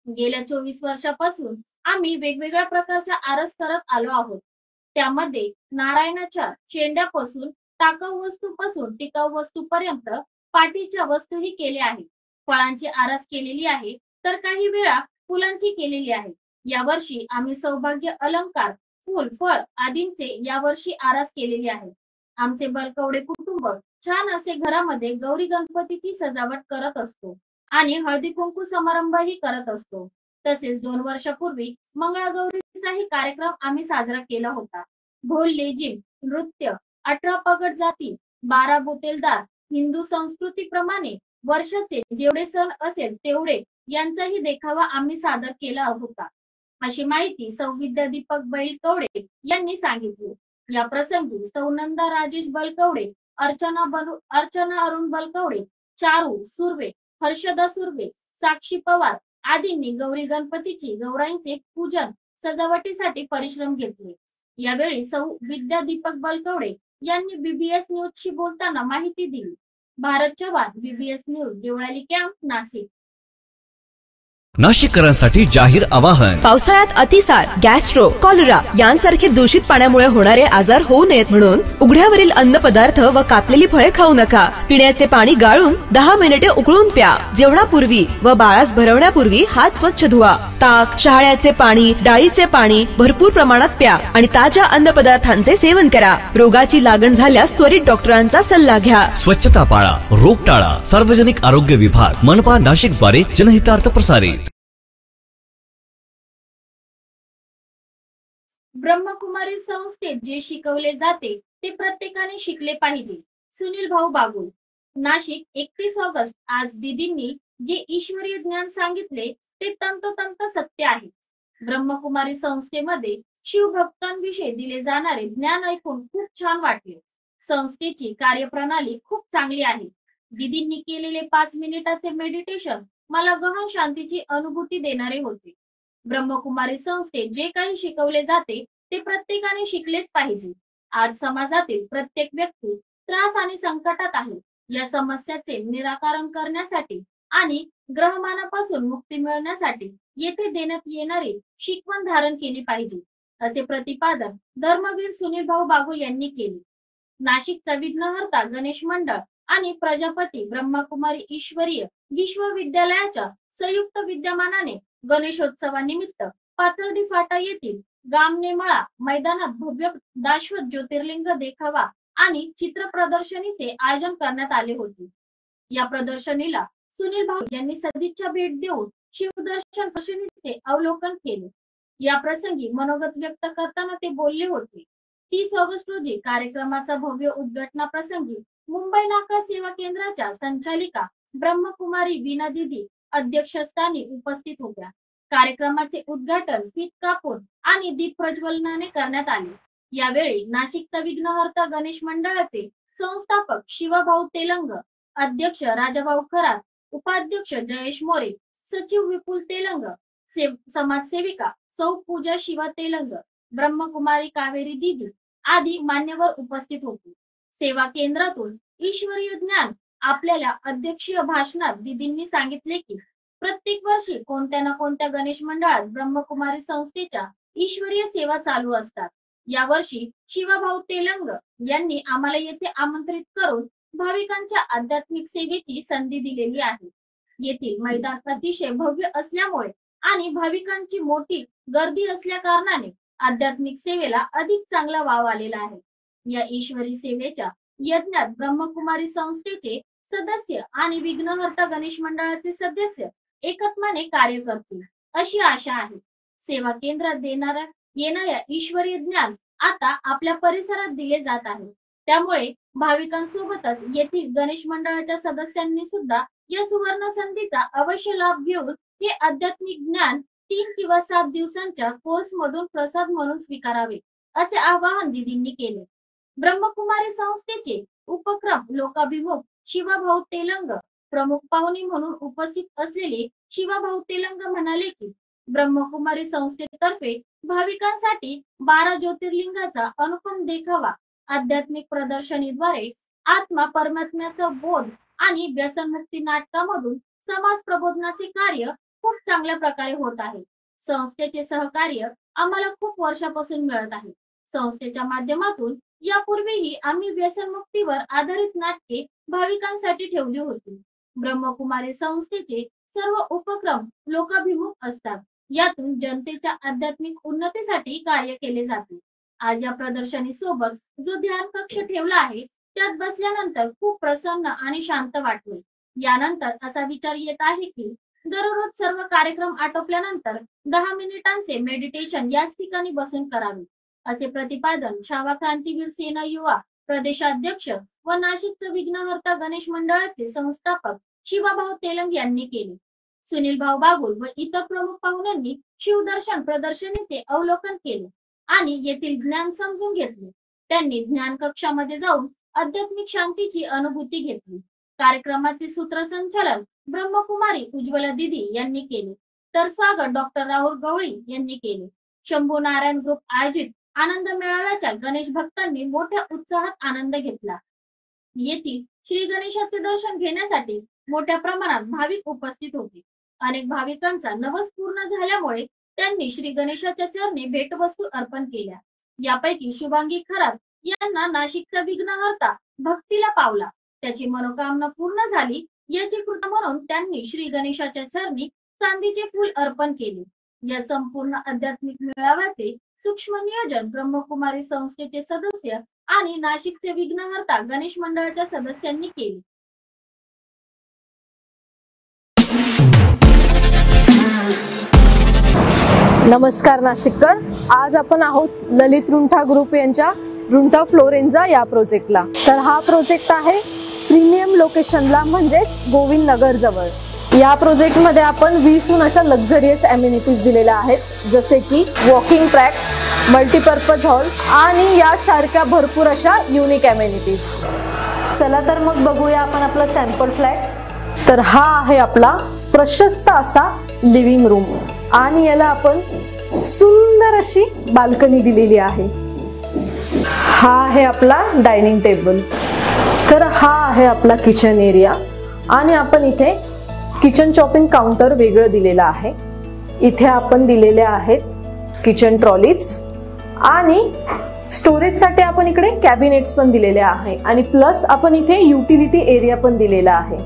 S3: गेल्या 24 वर्षापासून आम्ही वेगवेगळ्या प्रकारच्या आरस करत आलो आहोत. त्यामध्ये नारायणाच्या शेंड्यापासून टाकाऊ वस्तूपासून टिकाऊ वस्तूपर्यंत पाठीच्या वस्तूही केल्या आहेत. फळांची आरास केलेली आहे तर काही वेळा फुलांची केलेली आहे. यावर्षी आम्ही सौभाग्य अलंकार, फूल, फळ आदींचे यावर्षी आरास केलेली आहे. आमचे बलकवडे कुटुंब छान असे घरामध्ये गौरी गणपतीची सजावट करत असतो आणि हळदी कुंकू समारंभही करत असतो. तसेच 2 वर्षापूर्वी मंगळागौरीचाही कार्यक्रम आम्ही साजरा केला होता. ढोल, लेझिम, नृत्य, 18 पगड जाती, 12 बुतेलदार, हिंदू संस्कृतीप्रमाणे वर्षाचे जेवढे सण असेल तेवढे यांचाही देखावा आम्ही सादर केला होता, अशी माहिती सौ विद्या दीपक बलकवडे यांनी सांगितली. या प्रसंगी सौनंदा राजेश बलकवडे, अर्चना अरुण बलकवडे, चारू सुर्वे, हर्षदा सुर्वे, साक्षी पवार आदींनी गौरी गणपतीची गौराईंचे पूजन सजावटीसाठी परिश्रम घेतले। यावेळी सौ विद्या दीपक बलकवडे यांनी बीबीएस न्यूजशी बोलताना माहिती दिली। Bharat Chavan, BBS news, Deolali camp, Nashik.
S7: नाशिककरांसाठी जाहीर आवाहन।
S8: पावसाळ्यात अतिसार, गॅस्ट्रो, कॉलरा यांसारखे दूषित पाण्यामुळे होणारे आजार होऊ नयेत म्हणून उघड्यावरील अन्नपदार्थ व कापलेली फळे खाऊ नका। पिण्याचे पाणी गाळून 10 मिनिटे उकळून प्या। जेवणापूर्वी व बाळास भरवण्यापूर्वी हात स्वच्छ धुवा। ताक, शहाळ्याचे पाणी, डाळीचे पाणी भरपूर प्रमाणात प्या आणि ताज्या अन्नपदार्थांचे सेवन करा। रोगाची लागण झाल्यास त्वरित डॉक्टरांचा सल्ला घ्या।
S7: स्वच्छता पाळा, रोग टाळा। सार्वजनिक आरोग्य विभाग, मनपा नाशिक द्वारे जनहितार्थ प्रसारित।
S3: ब्रह्मकुमारी संस्थेत जे शिकवले जाते ते प्रत्येकाने शिकले पाहिजे। सुनील भाऊ बागुल, नाशिक। 31 ऑगस्ट। आज दीदींनी जे ईश्वरीय ज्ञान सांगितले ते तंतोतंत सत्य आहे। ब्रह्मकुमारी संस्थेमध्ये शिवभक्तांविषयी दिले जाणारे ज्ञान ऐकून खूप छान वाटले। संस्थेची कार्यप्रणाली खूप चांगली आहे। दीदींनी केलेले 5 मिनिटाचे मेडिटेशन मला गहन शांतीची अनुभूती देणारे होते। ब्रह्मकुमारी संस्थेत जे काही शिकवले जाते ते प्रत्येकाने शिकलेच पाहिजे। आज समाजातील प्रत्येक व्यक्ती त्रास आणि संकटात आहे। या समस्याचे निराकरण करण्यासाठी आणि ग्रहमानापासून मुक्ती मिळण्यासाठी येथे देण्यात येणारी शिकवण धारण केली पाहिजे, असे प्रतिपादन धर्मवीर सुनील भाऊ बागुल यांनी केले। नाशिकचा विघ्नहर्ता गणेश मंडळ आणि प्रजापती ब्रह्मकुमारी ईश्वरीय विश्वविद्यालयाच्या संयुक्त विद्यमानाने गणेशोत्सवानिमित्त पाथर्डी फाटा येथील गामनेमळा मैदानात भव्य दाश्वत ज्योतिर्लिंग देखावा आणि चित्र प्रदर्शनीचे आयोजन करण्यात आले होते। या प्रदर्शनीला सुनील भाऊ यांनी सदिच्छा भेट देऊन शिवदर्शन प्रदर्शनीचे अवलोकन केले। या प्रसंगी मनोगत व्यक्त करताना ते बोलले होते। 30 ऑगस्ट रोजी कार्यक्रमाचा भव्य उद्घाटना प्रसंगी मुंबई नाका सेवा केंद्राच्या संचालिका ब्रह्मकुमारी वीणा दीदी अध्यक्षस्थानी उपस्थित होत्या। कार्यक्रमाचे उद्घाटन फीत कापून आणि दीप प्रज्वलनाने करण्यात आले। यावेळी नाशिकचा विघ्नहर्ता गणेश मंडळाचे संस्थापक शिवाभाऊ तेलंग, अध्यक्ष राजाभाऊ खरात, उपाध्यक्ष जयेश मोरे, सचिव विपुल तेलंग, समाजसेविका सौ पूजा शिवा तेलंग, ब्रह्मकुमारी कावेरी दीदी आदी मान्यवर उपस्थित होते। सेवा केंद्रातून ईश्वरीय ज्ञान आपल्याला अध्यक्षीय भाषणात दीदींनी सांगितले की प्रत्येक वर्षी कोणत्या ना कोणत्या गणेश मंडळात ब्रह्मकुमारी संस्थेच्या ईश्वरीय सेवा चालू असतात। यावर्षी शिवाभाऊ तेलंग यांनी आम्हाला येथे आमंत्रित करून भाविकांच्या आध्यात्मिक सेवेची संधी दिलेली आहे। येथील मैदान अतिशय भव्य असल्यामुळे आणि भाविकांची मोठी गर्दी असल्या कारणाने आध्यात्मिक सेवेला अधिक चांगला वाव आलेला आहे। या ईश्वरी सेवेच्या यज्ञात ब्रह्मकुमारी संस्थेचे सदस्य आणि विघ्नहर्ता गणेश मंडळाचे सदस्य एकत्माने कार्य करतील अशी आशा आहे। सेवा केंद्रात येणाऱ्या ईश्वरीय ज्ञान आता आपल्या परिसरात दिले जात आहे। त्यामुळे भाविकांसोबतच येथील गणेश मंडळाच्या सदस्यांनी सुद्धा या सुवर्ण संधीचा अवश्य लाभ घेऊन हे आध्यात्मिक ज्ञान 3 किंवा 7 दिवसांच्या कोर्स मधून प्रसाद म्हणून स्वीकारावे, असे आवाहन दीदींनी केले। ब्रह्मकुमारी संस्थेचे उपक्रम लोकाभिमुख शिवाभाऊ तेलंग प्रमुख पाहुणे म्हणून उपस्थित असलेले शिवाभाऊ तेलंग म्हणाले की ब्रह्मकुमारी संस्थेतर्फे भाविकांसाठी 12 ज्योतिर्लिंगाचा अनुपम देखावा, आध्यात्मिक प्रदर्शनीद्वारे आत्मा परमात्म्याचा बोध आणि व्यसनमुक्ती नाटकामधून समाज प्रबोधनाचे कार्य खूप चांगल्या प्रकारे होत आहे। संस्थेचे सहकार्य आम्हाला खूप वर्षापासून मिळत आहे। संस्थेच्या माध्यमातून यापूर्वीही आम्ही व्यसनमुक्तीवर आधारित नाटके भाविकांसाठी ठेवली होती। ब्रह्मकुमारी संस्थेचे सर्व उपक्रम लोकाभिमुख असतात। यातून जनतेच्या आध्यात्मिक उन्नतीसाठी कार्य केले जाते। आज या प्रदर्शनी सोबत जो ध्यान कक्ष ठेवला आहे त्यात बसल्यानंतर खूप प्रसन्न आणि शांत वाटले। यानंतर असा विचार येत आहे की दररोज सर्व कार्यक्रम आटोपल्यानंतर 10 मिनिटांचे मेडिटेशन याच ठिकाणी बसून करावे, असे प्रतिपादन शावा क्रांतीवीर सेना युवा प्रदेशाध्यक्ष व नाशिकचे विघ्नहर्ता गणेश मंडळाचे संस्थापक शिवाभाऊ तेलंग यांनी केले। सुनील भाऊ बागुल व इतर प्रमुख पाहुण्यांनी शिवदर्शन प्रदर्शनीचे अवलोकन केले आणि येथील ज्ञान समजून घेतले। त्यांनी ज्ञान कक्षामध्ये जाऊन आध्यात्मिक शांतीची अनुभूती घेतली। कार्यक्रमाचे सूत्रसंचालन ब्रह्मकुमारी उज्ज्वला दीदी यांनी केले, तर स्वागत डॉक्टर राहुल गवळी यांनी केले। शंभू नारायण ग्रुप आयोजित आनंद मेळाव्याच्या गणेश भक्तांनी मोठ्या उत्साहात आनंद घेतला। येथील श्री गणेशाचे दर्शन घेण्यासाठी मोठ्या प्रमाणात भाविक उपस्थित होते। अनेक भाविकांचा नवस पूर्ण झाल्यामुळे त्यांनी श्री गणेशाच्या चरणी भेटवस्तू अर्पण केल्या। यापैकी शुभांगी खरात यांना नाशिकचा विघ्नहर्ता भक्तीला पावला, त्याची मनोकामना पूर्ण झाली याची कृपा म्हणून त्यांनी श्री गणेशाच्या चरणी चांदीचे फूल अर्पण केले। या संपूर्ण आध्यात्मिक मेळाव्याचे सूक्ष्म नियोजन ब्रह्मकुमारी संस्थेचे सदस्य आणि नाशिकचे विघ्नहर्ता गणेश मंडळाच्या सदस्यांनी केले।
S2: नमस्कार नाशिककर, आज आपण आहोत ललित रुंठा ग्रुप यांच्या रुंठा फ्लोरेन्झा या प्रोजेक्टला। तर हा प्रोजेक्ट आहे प्रीमियम लोकेशनला, म्हणजेच गोविंद नगर जवळ। या प्रोजेक्टमध्ये आपण 20हून अशा लक्झरियस अमेनिटीज दिलेल्या आहेत, जसे की वॉकिंग ट्रॅक, मल्टीपर्पज हॉल आणि यासारख्या भरपूर अशा युनिक अमेनिटीज। चला तर मग बघूया आपण आपला सॅम्पल फ्लॅट। तर हा आहे आपला प्रशस्त असा लिव्हिंग रूम आणि याला आपण सुंदर अशी बाल्कनी दिलेली आहे। हा आहे आपला डायनिंग टेबल। तर हा आहे आपला किचन एरिया आणि आपण इथे किचन चॉपिंग काउंटर वेगळं दिलेलं आहे। इथे आपण दिलेले आहेत किचन ट्रॉलीज आणि स्टोरेजसाठी आपण इकडे कॅबिनेट्स पण दिलेले आहे आणि प्लस आपण इथे युटिलिटी एरिया पण दिलेला आहे।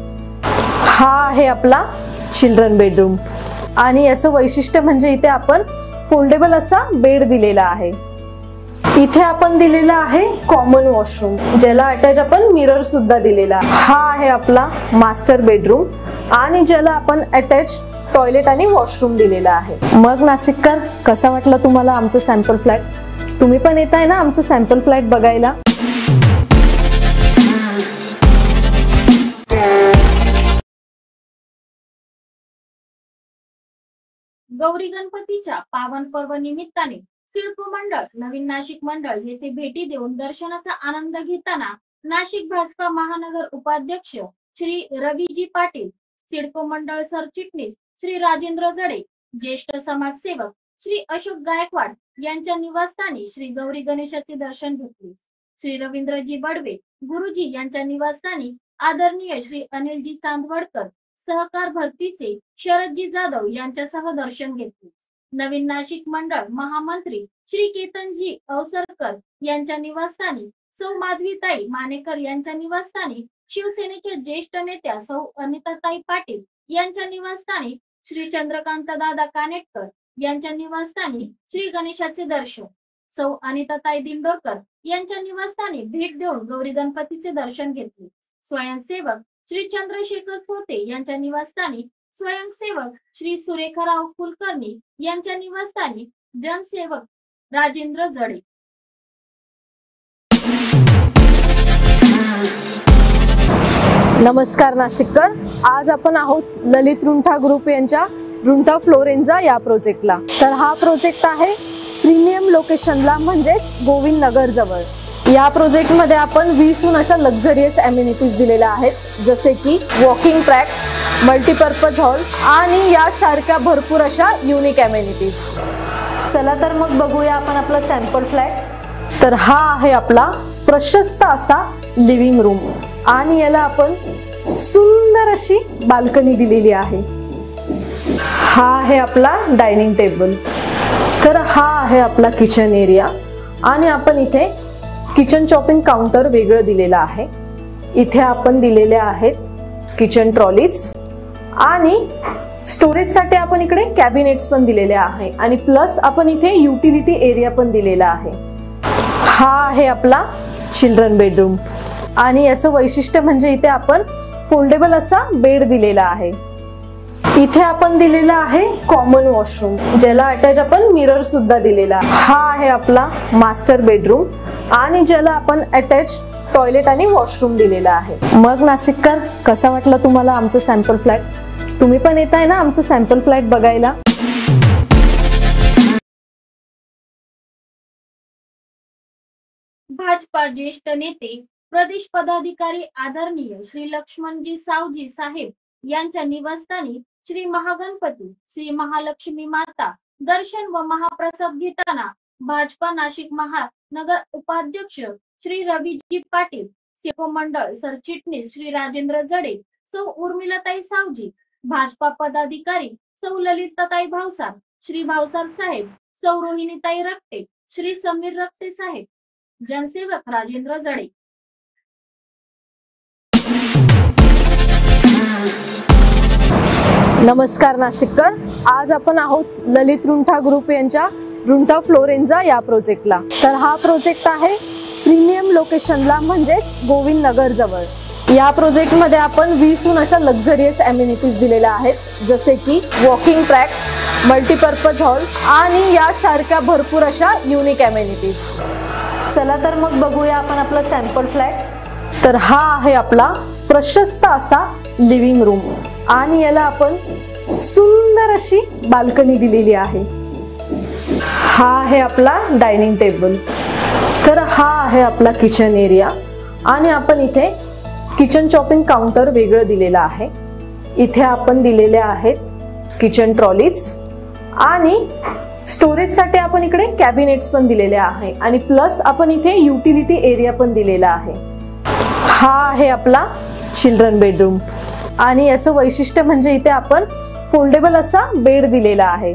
S2: हा आहे आपला चिल्ड्रन बेडरूम आणि याचं वैशिष्ट्य म्हणजे इथे आपण फोल्डेबल असा बेड दिलेला आहे। इथे आपण दिलेला आहे कॉमन वॉशरूम, ज्याला अटॅच आपण मिरर सुद्धा दिलेला आहे। हा आहे आपला मास्टर बेडरूम आणि ज्याला आपण अटॅच टॉयलेट आणि वॉशरूम दिलेला आहे। मग नाशिककर, कसा वाटला तुम्हाला आमचं सॅम्पल फ्लॅट? तुम्ही पण येत आहे ना आमचं सॅम्पल फ्लॅट बघायला?
S3: गौरी गणपतीच्या पावन पर्व निमित्ताने सिडको मंडळ, नवीन नाशिक मंडळ येथे भेटी देऊन दर्शनाचा आनंद घेताना नाशिक भाजपा महानगर उपाध्यक्ष श्री रवीजी पाटील, सिडको मंडळ सरचिटणीस श्री राजेंद्र जडे, ज्येष्ठ समाजसेवक श्री अशोक गायकवाड यांच्या निवासस्थानी श्री गौरी गणेशाचे दर्शन घेतले। श्री रवींद्रजी बडवे गुरुजी यांच्या निवासस्थानी आदरणीय श्री अनिलजी चांदवडकर सहकार भरतीचे शरदजी जाधव यांच्यासह दर्शन घेतले। नवीन नाशिक मंडळ महामंत्री श्री केतनजी अवसरकर यांच्या निवासस्थानी सौ माधवीताई मानेकर यांच्या निवासस्थानी शिवसेनेच्या ज्येष्ठ नेत्या सौ अनिताताई पाटील यांच्या निवासस्थानी श्री चंद्रकांत दादा कानेटकर यांच्या निवासस्थानी श्री गणेशाचे दर्शन, सौ अनिताताई दिंडोरकर यांच्या निवासस्थानी भेट देऊन गौरी गणपतीचे दर्शन घेतले। स्वयंसेवक श्री चंद्रशेखर चोते यांच्या निवासस्थानी स्वयंसेवक श्री सुरेखाराव कुलकर्णी यांच्या निवासस्थानी जनसेवक राजेंद्र जडे।
S2: नमस्कार नाशिककर, आज आपण आहोत ललित रुंठा ग्रुप यांच्या रुंठा फ्लोरेन्झा या प्रोजेक्टला। तर हा प्रोजेक्ट आहे प्रीमियम लोकेशनला, म्हणजेच गोविंद नगर जवळ। या प्रोजेक्टमध्ये आपण 20हून अशा लक्झरियस अमेनिटीज दिलेल्या आहेत, जसे की वॉकिंग ट्रॅक, मल्टीपर्पज हॉल आणि यासारख्या भरपूर अशा युनिक अमेनिटीज। चला तर मग बघूया आपण आपला सॅम्पल फ्लॅट। तर हा आहे आपला प्रशस्त असा लिव्हिंग रूम आणि याला आपण सुंदर अशी बाल्कनी दिलेली आहे। हा आहे आपला डायनिंग टेबल। तर हा आहे आपला किचन एरिया आणि आपण इथे किचन चॉपिंग काउंटर वेगळं दिलेलं आहे। इथे आपण दिलेले आहेत किचन ट्रॉलीज आणि स्टोरेजसाठी आपण इकडे कॅबिनेट्स पण दिलेले आहे आणि प्लस आपण इथे युटिलिटी एरिया पण दिलेला आहे। हा आहे आपला चिल्ड्रन बेडरूम आणि याचं वैशिष्ट्य म्हणजे इथे आपण फोल्डेबल असा बेड दिलेला आहे। इथे आपण दिलेला आहे कॉमन वॉशरूम, ज्याला अटॅच आपण मिरर सुद्धा दिलेला आहे। हा आहे आपला मास्टर बेडरूम आणि ज्याला आपण अटॅच टॉयलेट आणि वॉशरूम दिलेला आहे। मग नाशिककर, कसा वाटला तुम्हाला आमचं सॅम्पल फ्लॅट? तुम्ही पण येत आहे ना आमचं सॅम्पल फ्लॅट बघायला?
S3: भाजपा ज्येष्ठ नेते प्रदेश पदाधिकारी आदरणीय श्री लक्ष्मणजी सावजी साहेब यांच्या निवासस्थानी श्री महागणपती, श्री महालक्ष्मी माता दर्शन व महाप्रसाद घेताना भाजपा नाशिक महानगर उपाध्यक्ष श्री रविजी पाटील, सेवा मंडळ सरचिटणीस श्री राजेंद्र जडे, सौ उर्मिलाताई सावजी, भाजपा पदाधिकारी सौ ललिताताई भावसार, श्री भावसार साहेब, सौ रोहिणीताई रक्ते, श्री समीर रक्ते साहेब, जनसेवक राजेंद्र जडे।
S2: नमस्कार नाशिककर, आज आपण आहोत ललित रुंठा ग्रुप यांच्या रुंठा फ्लोरेन्झा या प्रोजेक्टला। तर हा प्रोजेक्ट आहे प्रीमियम लोकेशनला, म्हणजेच गोविंद नगर जवळ। या प्रोजेक्ट मध्ये आपण 20हून अशा लक्झरियस एमिनिटीज दिलेल्या आहेत, जसे की वॉकिंग ट्रॅक, मल्टीपर्पज हॉल आणि यासारख्या भरपूर अशा युनिक एमिनिटीज। चला तर मग बघूया आपण आपला सॅम्पल फ्लॅट। तर हा आहे आपला प्रशस्त असा लिव्हिंग रूम आणि याला आपण सुंदर अशी बाल्कनी दिलेली आहे। हा आहे आपला डायनिंग टेबल। तर हा आहे आपला किचन एरिया आणि आपण इथे किचन चॉपिंग काउंटर वेगळं दिलेलं आहे। इथे आपण दिलेले आहेत किचन ट्रॉलीज आणि स्टोरेज साठी आपण इकडे कॅबिनेट्स पण दिलेले आहे आणि प्लस आपण इथे युटिलिटी एरिया पण दिलेला आहे। हा आहे आपला चिल्ड्रन बेडरूम आणि याचं वैशिष्ट्य म्हणजे इथे आपण फोल्डेबल असा बेड दिलेला आहे।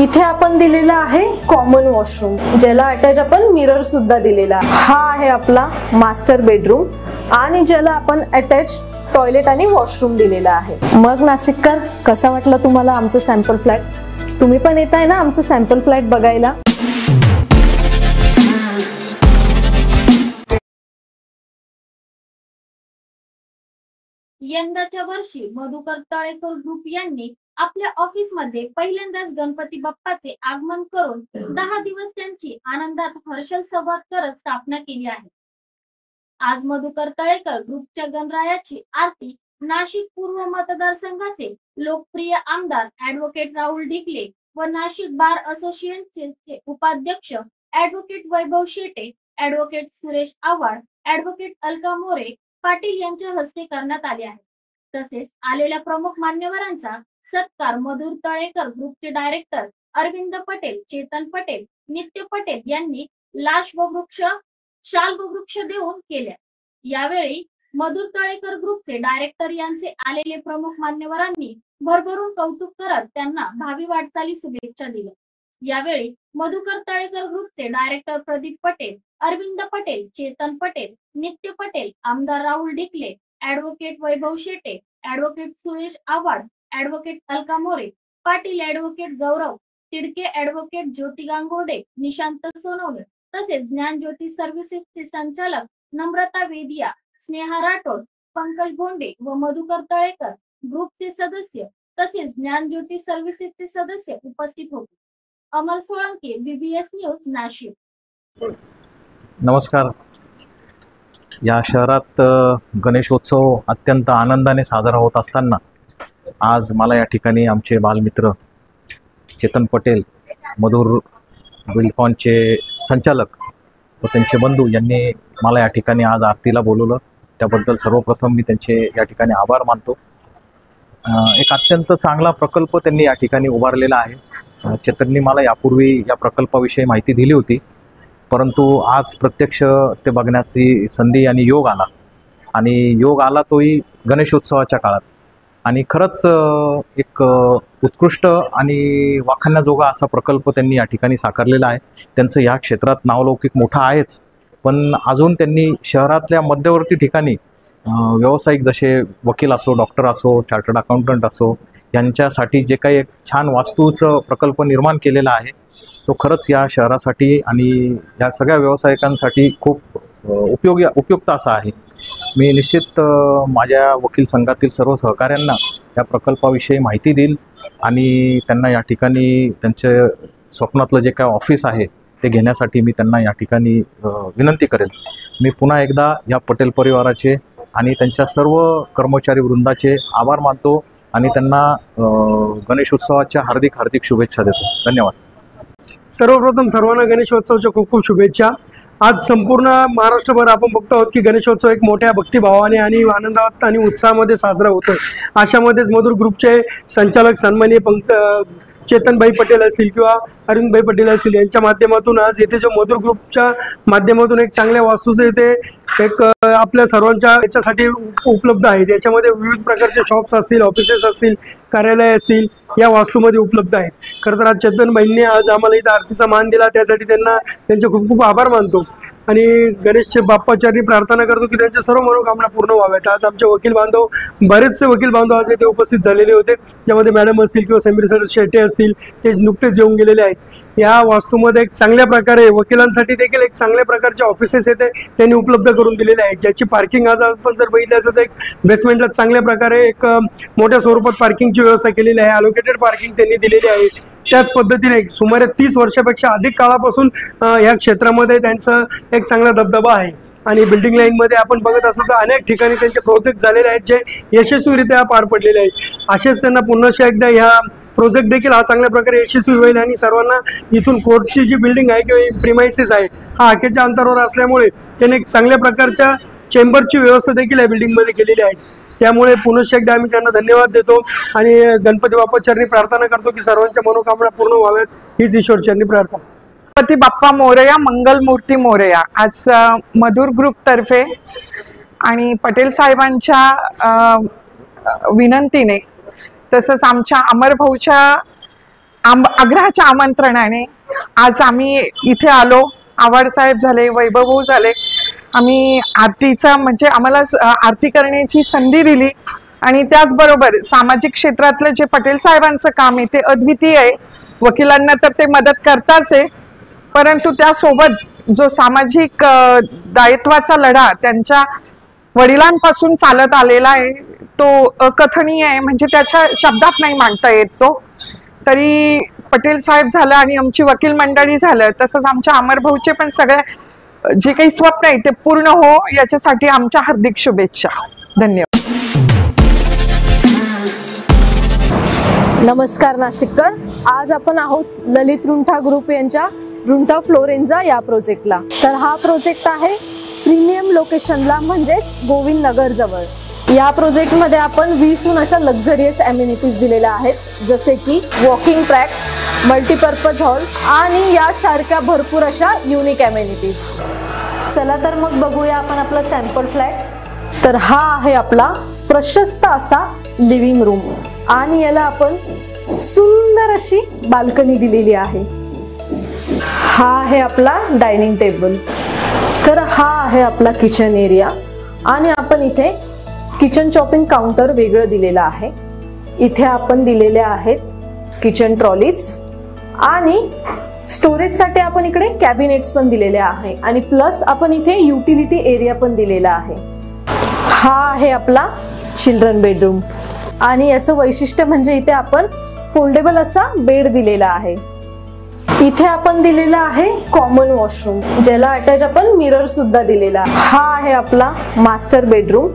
S2: इथे आपण दिलेला आहे कॉमन वॉशरूम, ज्याला अटॅच आपण मिरर सुद्धा दिलेला आहे। हा आहे आपला मास्टर बेडरूम आणि ज्याला आपण अटॅच टॉयलेट आणि वॉशरूम दिलेला आहे। मग नाशिककर, कसा वाटला तुम्हाला आमचं सॅम्पल फ्लॅट? तुम्ही पण येत आहे ना आमचं सॅम्पल फ्लॅट बघायला?
S3: यंदाच्या वर्षी मधुकर तळेकर ग्रुप यांनी आपल्या ऑफिस मध्ये पहिल्यांदाच गणपती बाप्पाचे आगमन करून 10 दिवस त्यांची आनंदात हर्षल संवाद करत स्थापना केली आहे। आज मधुकर तळेकर ग्रुपच्या गणरायाची आरती नाशिक पूर्व मतदारसंघाचे लोकप्रिय आमदार ऍडव्होकेट राहुल ढिकले व नाशिक बार असोसिएशनचे उपाध्यक्ष advocate Vaibhav Shete, advocate Suresh Awhad, advocate Alka More Patil यांच्या हस्ते करण्यात आले आहे। तसेच आलेल्या प्रमुख मान्यवरांचा सत्कार मधुर तळेकर ग्रुपचे डायरेक्टर अरविंद पटेल, चेतन पटेल, नित्य पटेल यांनी शाल व वृक्ष देऊन केल्या। यावेळी मधुर तळेकर ग्रुपचे डायरेक्टर यांचे आलेले प्रमुख मान्यवरांनी भरभरून कौतुक करत त्यांना भावी वाटचाली शुभेच्छा दिल्या। यावेळी मधुकर तळेकर ग्रुपचे डायरेक्टर प्रदीप पटेल, अरविंद पटेल, चेतन पटेल, नित्य पटेल, आमदार Rahul Dhikale, advocate Vaibhav Shete, advocate Suresh Awhad, advocate Alka More Patil, advocate Gaurav Tidke, advocate Jyoti Gangorde, Nishant Sonawane तसेच ज्ञानज्योती सर्व्हिसेसचे संचालक नम्रता वेदिया, स्नेहा राठोड, पंकज भोंडे व मधुकर तळेकर ग्रुपचे सदस्य तसेच ज्ञानज्योती सर्व्हिसेसचे सदस्य उपस्थित होते। अमर सोळंके, बीबीएस न्यूज, नाशिक।
S10: नमस्कार। या शहरात गणेशोत्सव अत्यंत आनंदाने साजरा होत असताना आज मला या ठिकाणी आमचे बालमित्र चेतन पटेल, मधुर बिल्डकॉनचे संचालक व त्यांचे बंधू यांनी मला या ठिकाणी आज आरतीला बोलवलं। त्याबद्दल सर्वप्रथम मी त्यांचे या ठिकाणी आभार मानतो। एक अत्यंत चांगला प्रकल्प त्यांनी या ठिकाणी उभारलेला आहे। चेतननी मला यापूर्वी या प्रकल्पाविषयी माहिती दिली होती, परंतु आज प्रत्यक्ष ते बघण्याची संधी आणि योग आला तोही गणेशोत्सवाच्या काळात। आणि खरंच एक उत्कृष्ट आणि वाखाणण्याजोगा असा प्रकल्प त्यांनी या ठिकाणी साकारलेला आहे। त्यांचं या क्षेत्रात नावलौकिक मोठं आहेच, पण अजून त्यांनी शहरातल्या मध्यवर्ती ठिकाणी व्यावसायिक जसे वकील असो, डॉक्टर असो, चार्टर्ड अकाउंटंट असो यांच्यासाठी जे काही एक छान वास्तूचं प्रकल्प निर्माण केलेला आहे, तो खरंच या शहरासाठी आणि या सगळ्या व्यावसायिकांसाठी खूप उपयुक्त असा आहे। मी निश्चित माझ्या वकील संघातील सर्व सहकाऱ्यांना या प्रकल्पाविषयी माहिती देईल आणि त्यांना या ठिकाणी त्यांचे स्वप्नातलं जे काय ऑफिस आहे ते घेण्यासाठी मी त्यांना या ठिकाणी विनंती करेल। मी पुन्हा एकदा या पटेल परिवाराचे आणि त्यांच्या सर्व कर्मचारी वृंदाचे आभार मानतो आणि त्यांना गणेशोत्सवाच्या हार्दिक हार्दिक शुभेच्छा देतो। धन्यवाद।
S11: सर्वप्रथम सर्वांना गणेशोत्सवाच्या खूप खूप शुभेच्छा। आज संपूर्ण महाराष्ट्रभर आपण बघतो आहोत की गणेशोत्सव एक मोठ्या भक्तिभावाने आणि आनंदात आणि उत्साहामध्ये साजरा होतो। अशामध्येच मधुर ग्रुपचे संचालक सन्माननीय चेतनभाई पटेल असतील किंवा अरविंदभाई पटेल असतील यांच्या माध्यमातून आज येथे जो मधुर ग्रुपच्या माध्यमातून एक चांगल्या वास्तूचं इथे एक आपल्या सर्वांच्या याच्यासाठी उपलब्ध आहे। याच्यामध्ये विविध प्रकारचे शॉप्स असतील, ऑफिसेस असतील, कार्यालय असतील या वास्तूमध्ये उपलब्ध आहेत। खरं तर आज चेतनभाईंनी आज आम्हाला इथं आरतीचा मान दिला, त्यासाठी त्यांना त्यांचे खूप खूप आभार मानतो आणि गणेशचे बाप्पाचरणी प्रार्थना करतो की त्यांच्या सर्व मनोकामना पूर्ण व्हाव्यात। आज आमचे वकील बांधव, बरेचसे वकील बांधव आज इथे उपस्थित झालेले होते, ज्यामध्ये मॅडम असतील किंवा समीर सर शेट्टे असतील, ते नुकतेच येऊन गेलेले आहेत। या वास्तूमध्ये एक चांगल्या प्रकारे वकिलांसाठी देखील एक चांगल्या प्रकारचे ऑफिसेस येते त्यांनी उपलब्ध करून दिलेले आहेत, ज्याची पार्किंग आज आपण जर बघितलं असं तर एक बेसमेंटला चांगल्या प्रकारे एक मोठ्या स्वरूपात पार्किंगची व्यवस्था केलेली आहे, अलोकेटेड पार्किंग त्यांनी दिलेली आहे। त्याच पद्धतीने सुमारे 30 वर्षापेक्षा अधिक काळापासून या क्षेत्रामध्ये त्यांचं एक चांगला दबदबा आहे आणि बिल्डिंग लाईनमध्ये आपण बघत असतो तर अनेक ठिकाणी त्यांचे प्रोजेक्ट झालेले आहेत जे यशस्वीरित्या पार पडलेले आहेत। असेच त्यांना पुन्हा एकदा ह्या प्रोजेक्ट देखील हा चांगल्या प्रकारे यशस्वी होईल आणि सर्वांना इथून कोर्टची जी बिल्डिंग आहे किंवा प्रिमाइसेस आहे हा हाकेच्या अंतरावर असल्यामुळे त्यांनी एक चांगल्या प्रकारच्या चेंबरची व्यवस्था देखील या बिल्डिंगमध्ये केलेली आहे। त्यामुळे पुन्हा एकदा आम्ही त्यांना धन्यवाद देतो आणि गणपती बाप्पा चरणी प्रार्थना करतो की सर्वांच्या मनोकामना पूर्ण व्हाव्यात, हीच ईश्वर चरणी प्रार्थना।
S12: गणपती बाप्पा मोरया, मंगलमूर्ती मोरया। आज मधुर ग्रुप तर्फे आणि पटेल साहेबांच्या विनंतीने तसंच आमच्या अमर भाऊच्या आग्रहाच्या आमंत्रणाने आज आम्ही इथे आलो। आव्हाड साहेब झाले, वैभव भाऊ झाले, आम्ही आरतीचा म्हणजे आम्हाला आरती करण्याची संधी दिली आणि त्याचबरोबर सामाजिक क्षेत्रातलं जे पटेल साहेबांचं काम आहे ते अद्वितीय आहे। वकिलांना तर ते मदत करताच आहे, परंतु त्यासोबत जो सामाजिक दायित्वाचा लढा त्यांच्या वडिलांपासून चालत आलेला आहे तो अकथनीय आहे, म्हणजे त्याच्या शब्दात नाही मांडता येत तो। तरी पटेल साहेब झालं आणि आमची वकील मंडळी झालं, तसंच आमच्या अमर भाऊचे पण सगळे जे काही स्वप्न आहे ते पूर्ण हो याच्यासाठी आमच्या हार्दिक शुभेच्छा। धन्यवाद।
S2: नमस्कार नाशिककर, आज आपण आहोत ललित रुंठा ग्रुप यांच्या रुंठा फ्लोरेन्झा या प्रोजेक्टला। तर हा प्रोजेक्ट आहे प्रीमियम लोकेशनला म्हणजेच गोविंद नगर जवळ। या प्रोजेक्टमध्ये आपण 20हून अशा लक्झरियस ॲम्युनिटीज दिलेल्या आहेत, जसे की वॉकिंग ट्रॅक, मल्टीपर्पज हॉल आणि यासारख्या भरपूर अशा युनिक ॲम्युनिटीज। चला तर मग बघूया आपण आपला सॅम्पल फ्लॅट। तर हा आहे आपला प्रशस्त असा लिव्हिंग रूम आणि याला आपण सुंदर अशी बाल्कनी दिलेली आहे। हा आहे आपला डायनिंग टेबल। तर हा आहे आपला किचन एरिया आणि आपण इथे किचन चॉपिंग काउंटर वेगळं दिलेलं आहे। इथे आपण दिलेले आहेत किचन ट्रॉलीज आणि स्टोरेजसाठी आपण इकडे कॅबिनेट्स पण दिलेले आहे आणि प्लस आपण इथे युटिलिटी एरिया पण दिलेला आहे। हा आहे आपला चिल्ड्रन बेडरूम आणि याचं वैशिष्ट्य म्हणजे इथे आपण फोल्डेबल असा बेड दिलेला आहे। इथे आपण दिलेला आहे कॉमन वॉशरूम, ज्याला अटॅच आपण मिरर सुद्धा दिलेला आहे। हा आहे आपला मास्टर बेडरूम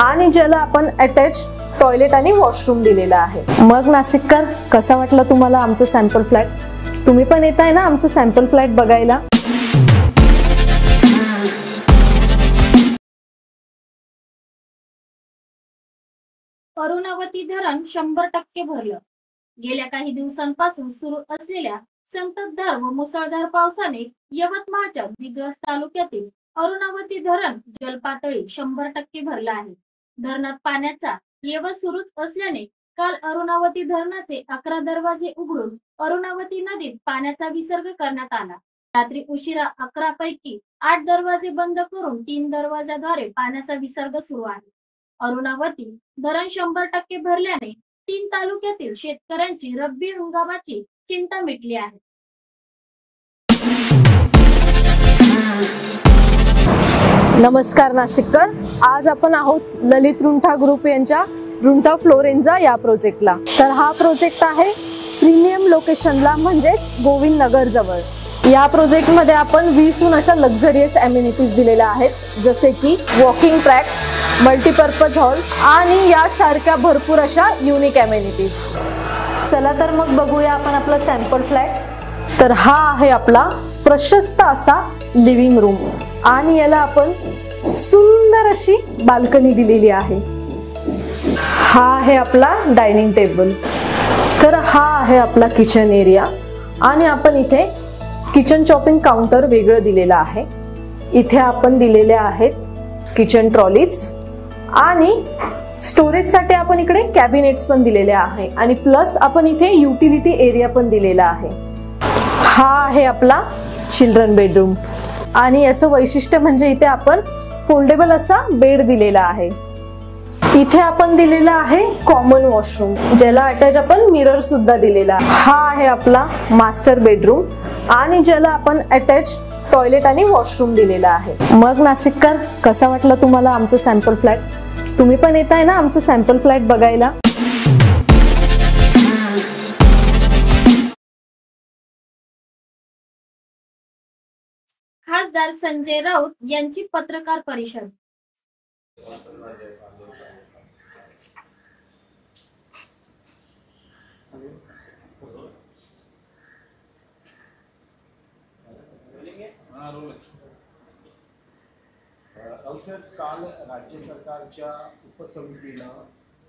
S2: आणि ज्याला आपण अटॅच टॉयलेट आणि वॉशरूम दिलेला आहे। मग नाशिककर, कसा वाटला तुम्हाला आमचं सॅम्पल फ्लॅट? तुम्ही पण येताय ना आमचं सॅम्पल फ्लॅट बघायला?
S3: अरुणावती धरण 100% भरलं। गेल्या काही दिवसांपासून सुरू असलेल्या संततधार व मुसळधार पावसाने यवतमाळच्या दिग्रस तालुक्यातील अरुणावती धरण जलपातळी 100% भरलं आहे। धरणात पाण्याचा येवा सुरूच असल्याने काल अरुणावती धरणाचे 11 दरवाजे उघडून अरुणावती नदीत पाण्याचा विसर्ग करण्यात आला। रात्री उशिरा 11 पैकी 8 दरवाजे बंद करून 3 दरवाजाद्वारे पाण्याचा विसर्ग सुरू आहे। अरुणावती धरण 100% भरल्याने 3 तालुक्यातील शेतकऱ्यांची रब्बी हंगामाची चिंता मिटली आहे।
S2: नमस्कार नाशिककर, आज आपण आहोत ललित रुंठा ग्रुप यांच्या रुंठा फ्लोरेन्झा या प्रोजेक्टला। तर हा प्रोजेक्ट आहे प्रीमियम लोकेशनला म्हणजेच गोविंद नगर जवळ। या प्रोजेक्टमध्ये आपण 20हून अशा लक्झरियस ॲम्युनिटीज दिलेल्या आहेत, जसे की वॉकिंग ट्रॅक, मल्टीपर्पज हॉल आणि यासारख्या भरपूर अशा युनिक ॲम्युनिटीज। चला तर मग बघूया आपण आपला सॅम्पल फ्लॅट। तर हा आहे आपला प्रशस्त असा लिव्हिंग रूम आणि याला आपण सुंदर अशी बाल्कनी दिलेली आहे। हा आहे आपला डायनिंग टेबल। तर हा आहे आपला किचन एरिया आणि आपण इथे किचन चॉपिंग काउंटर वेगळं दिलेलं आहे. इथे आपण दिलेले आहेत किचन ट्रॉलीज आणि स्टोरेजसाठी आपण इकडे कॅबिनेट्स पण दिलेले आहे आणि प्लस आपण इथे युटिलिटी एरिया पण दिलेला आहे. हा आहे आपला चिल्ड्रन बेडरूम आणि याचं वैशिष्ट्य म्हणजे इथे आपण फोल्डेबल असा बेड दिलेला आहे. इथे आपण दिलेला आहे कॉमन वॉशरूम, ज्याला अटॅच आपण मिरर सुद्धा दिलेला आहे. हा आहे आपला मास्टर बेडरूम आणि ज्याला आपण अटॅच टॉयलेट आणि वॉशरूम दिलेला आहे. मग नाशिककर, कसा वाटला तुम्हाला आमचं सॅम्पल फ्लॅट? तुम्ही पण येत आहे ना आमचं सॅम्पल फ्लॅट बघायला?
S3: खासदार संजय राऊत यांची पत्रकार परिषद.
S13: राऊत, काल राज्य सरकारच्या उपसमितीनं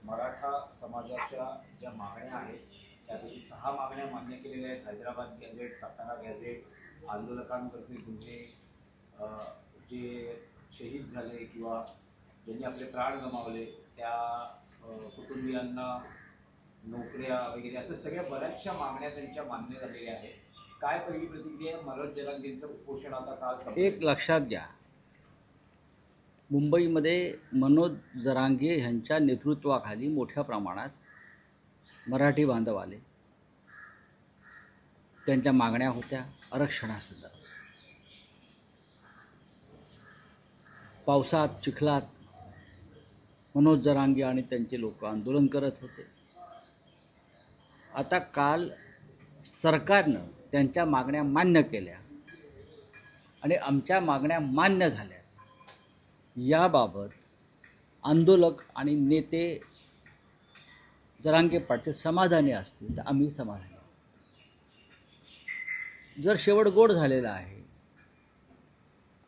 S13: मराठा समाजाच्या ज्या मागण्या आहेत त्यापैकी 6 मागण्या मान्य केलेल्या आहेत. हैदराबाद गॅझेट, सातारा गॅझेट, आंदोलकांवरचे गुन्हे, जे शहीद झाले किंवा ज्यांनी आपले प्राण गमावले त्या कुटुंबियांना नोकऱ्या वगैरे असं सगळ्या बऱ्याचशा मागण्या त्यांच्या मान्य झालेल्या आहेत. काय पहिली प्रतिक्रिया? मनोज जरांगेंचं उपोषण आता काल
S14: एक लक्षात घ्या, मुंबईमध्ये मनोज जरांगे यांच्या नेतृत्वाखाली मोठ्या प्रमाणात मराठी बांधव आले. त्यांच्या मागण्या होत्या आरक्षणासंदर्भात. पावसात चिखलात मनोज जरांगे आणि त्यांचे लोक आंदोलन करत होते. आता काल सरकारनं त्यांच्या मागण्या मान्य केल्या आणि आमच्या मागण्या मान्य झाल्या. याबाबत आंदोलक आणि नेते जरांगे पाटील समाधानी असतील तर आम्ही समाधानी. जर शेवट गोड झालेला आहे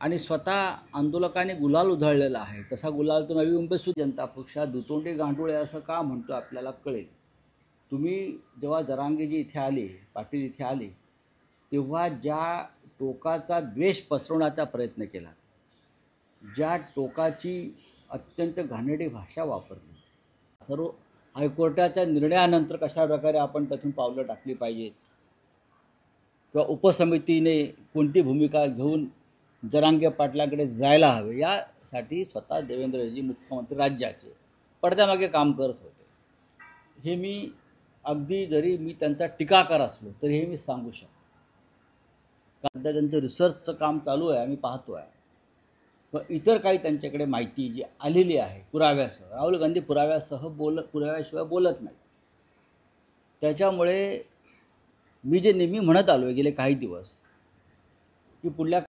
S14: आणि स्वतः आंदोलकांनी गुलाल उधळलेला आहे, तसा गुलाल तो नवी मुंबई जनता पक्ष दुतोंडी गांडुळे असं का म्हणतो आपल्याला कळेल. तुम्ही जेव्हा जरांगेजी इथे आले, पाटील इथे आले, तेव्हा ज्या टोकाचा द्वेष पसरवण्याचा प्रयत्न केला, ज्या टोकाची अत्यंत घाणेरडी भाषा वापरली, सर्व हायकोर्टाच्या निर्णयानंतर कशा प्रकारे आपण त्यातून पावलं टाकली पाहिजेत किंवा उपसमितीने कोणती भूमिका घेऊन जरांगे पाटलाकडे जायला हवे, यासाठी स्वतः देवेंद्रजी मुख्यमंत्री राज्याचे पडद्यामागे काम करत होते. हे मी अगदी जरी मी त्यांचा टीकाकार असलो तरी हे मी सांगू शकतो. सध्या त्यांचं रिसर्चचं काम चालू आहे, आम्ही पाहतो आहे. व इतर काही त्यांच्याकडे माहिती जी आलेली आहे पुराव्यासह, राहुल गांधी पुराव्याशिवाय बोलत नाही. त्याच्यामुळे मी जे नेहमी म्हणत आलो आहे गेले काही दिवस की पुढल्या.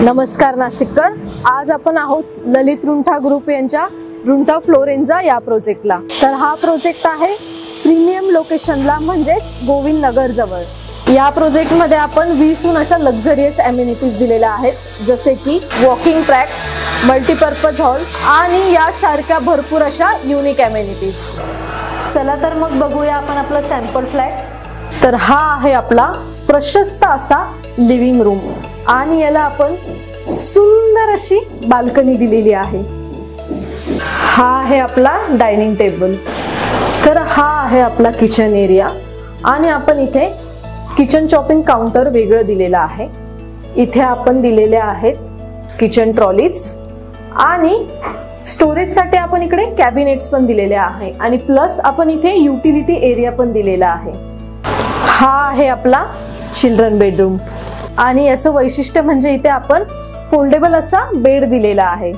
S2: नमस्कार नाशिककर, आज आपण आहोत ललित रुंठा ग्रुप यांच्या रुंठा फ्लोरेन्झा या प्रोजेक्टला. तर हा प्रोजेक्ट आहे प्रीमियम लोकेशनला, म्हणजेच गोविंद नगर जवळ. या प्रोजेक्टमध्ये आपण 20हून अशा लक्झरियस ॲम्युनिटीज दिलेल्या आहेत, जसे की वॉकिंग ट्रॅक, मल्टीपर्पज हॉल आणि यासारख्या भरपूर अशा युनिक ॲम्युनिटीज. चला तर मग बघूया आपण आपला सॅम्पल फ्लॅट. तर हा आहे आपला प्रशस्त असा लिव्हिंग रूम आणि याला आपण सुंदर अशी बाल्कनी दिलेली आहे. हा आहे आपला डायनिंग टेबल. तर हा आहे आपला किचन एरिया आणि आपण इथे किचन चॉपिंग काउंटर वेगळं दिलेलं आहे. इथे आपण दिलेले आहेत किचन ट्रॉलीज आणि स्टोरेजसाठी आपण इकडे कॅबिनेट्स पण दिलेले आहे आणि प्लस आपण इथे युटिलिटी एरिया पण दिलेला आहे. हा आहे आपला चिल्ड्रन बेडरूम आणि याचं वैशिष्ट्य म्हणजे इथे आपण फोल्डेबल असा बेड दिलेला आहे.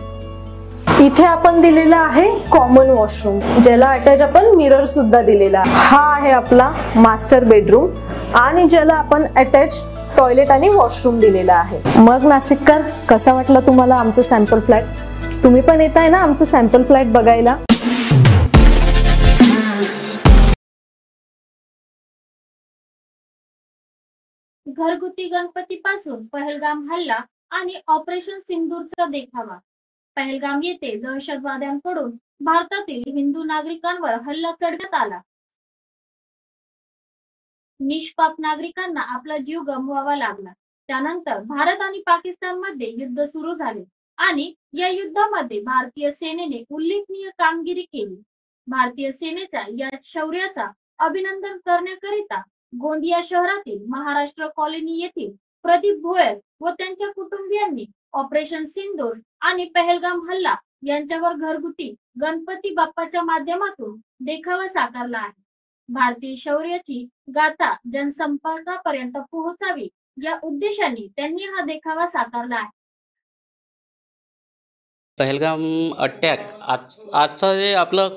S2: इथे आपण दिलेला आहे कॉमन वॉशरूम, ज्याला अटॅच आपण मिरर सुद्धा दिलेला आहे. हा आहे आपला मास्टर बेडरूम आणि ज्याला आपण अटॅच टॉयलेट आणि वॉशरूम दिलेला आहे. मग नाशिककर, कसा वाटला तुम्हाला आमचं सॅम्पल फ्लॅट? तुम्ही पण येत आहे ना आमचं सॅम्पल फ्लॅट बघायला?
S3: घरगुती गणपतीपासून पहलगाम हल्ला आणि ऑपरेशन सिंदूरचा देखावा. पहलगाम येथे दहशतवाद्यांकडून भारतातील हिंदू नागरिकांवर हल्ला चढवण्यात आला। निष्पाप नागरिकांना आपला जीव गमवावा लागला। त्यानंतर भारत आणि पाकिस्तानमध्ये युद्ध सुरू झाले आणि या युद्धामध्ये भारतीय सेनेने उल्लेखनीय कामगिरी केली। भारतीय सेनेच्या या शौर्याचा अभिनंदन करण्याकरिता गोंदिया शहरातील महाराष्ट्र कॉलनी येथील प्रदीप भोयर व त्यांच्या कुटुंबियांनी ऑपरेशन सिंदूर आणि पहलगाम हल्ला यांच्यावर घरगुती गणपती बाप्पाच्या माध्यमातून देखावा साकारला आहे। भारतीय शौर्याची गाथा जनसंपर्कापर्यंत पोहोचावी या उद्देशाने त्यांनी हा देखावा साकारला आहे।
S15: पहलगाम अटॅक आजचा जे आपलं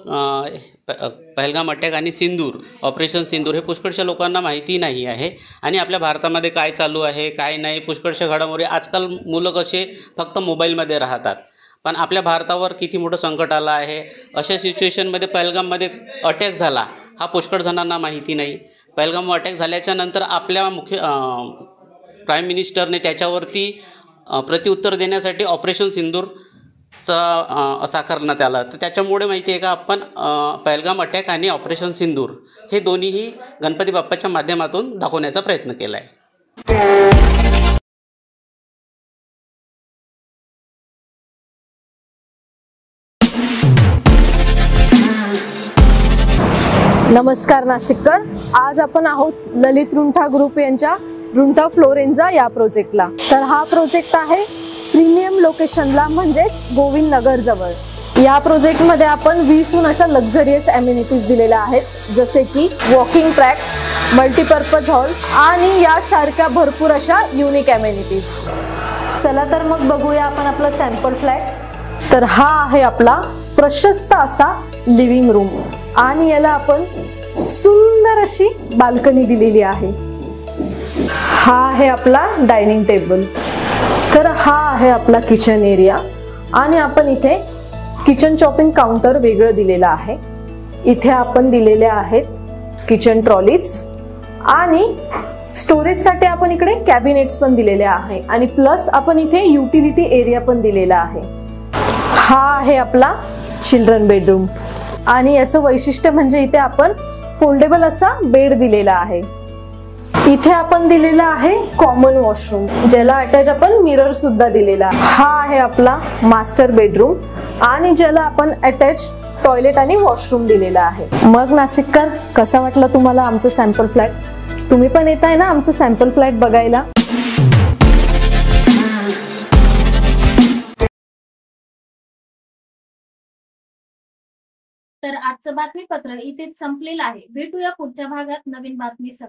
S15: पहलगाम अटॅक आणि सिंदूर ऑपरेशन सिंदूर हे पुष्कळशा लोकांना माहिती नाही आहे आणि आपल्या भारतामध्ये काय चालू आहे काय नाही पुष्कळशा घडामोडी आजकाल मुलं कसे फक्त मोबाईलमध्ये राहतात, पण आपल्या भारतावर किती मोठं संकट आलं आहे। अशा सिच्युएशनमध्ये पहलगाममध्ये अटॅक झाला हा पुष्कळ जणांना माहिती नाही। पहलगाम अटॅक झाल्याच्या नंतर आपल्या प्राईम मिनिस्टरने त्याच्यावरती प्रत्युत्तर देण्यासाठी ऑपरेशन सिंदूर साकारण्यात आला। तर त्याच्यामुळे माहिती आहे का आपण पहलगाम अटॅक आणि ऑपरेशन सिंदूर हे दोन्हीही गणपती बाप्पाच्या माध्यमातून दाखवण्याचा प्रयत्न केला आहे।
S2: नमस्कार नाशिककर, आज आपण आहोत ललित रुंठा ग्रुप यांच्या रुंठा फ्लोरेन्झा या प्रोजेक्टला। तर हा प्रोजेक्ट आहे प्रीमियम लोकेशनला म्हणजेच गोविंद नगर जवळ। या प्रोजेक्टमध्ये आपण 20हून अशा लक्झरियस अमेनिटीज दिलेल्या आहेत, जसे की वॉकिंग ट्रॅक, मल्टीपर्पज हॉल आणि यासारख्या भरपूर अशा युनिक अमेनिटीज। चला तर मग बघूया आपण आपला सॅम्पल फ्लॅट। तर हा आहे आपला प्रशस्त असा लिव्हिंग रूम आणि याला आपण सुंदर अशी बाल्कनी दिलेली आहे। हा आहे आपला डायनिंग टेबल। तर हा आहे आपला किचन एरिया आणि आपण इथे किचन चॉपिंग काउंटर वेगळं दिलेलं आहे। इथे आपण दिलेले आहेत किचन ट्रॉलीज आणि स्टोरेजसाठी आपण इकडे कॅबिनेट्स पण दिलेले आहे आणि प्लस आपण इथे युटिलिटी एरिया पण दिलेला आहे। हा आहे आपला चिल्ड्रन बेडरूम आणि याचं वैशिष्ट्य म्हणजे इथे आपण फोल्डेबल असा बेड दिलेला आहे। इथे आपण दिलेला आहे कॉमन वॉशरूम, ज्याला अटॅच आपण मिरर सुद्धा दिलेला आहे। हा आहे आपला मास्टर बेडरूम आणि ज्याला आपण अटॅच टॉयलेट आणि वॉशरूम दिलेला आहे। मग नाशिककर, कसा वाटला तुम्हाला आमचं सॅम्पल फ्लॅट? तुम्ही पण येत आहे ना आमचं सॅम्पल फ्लॅट बघायला?
S3: तर आजचं बातमीपत्र इथेच संपलेलं आहे। भेटूया पुढच्या भागात नवीन बातमीसह।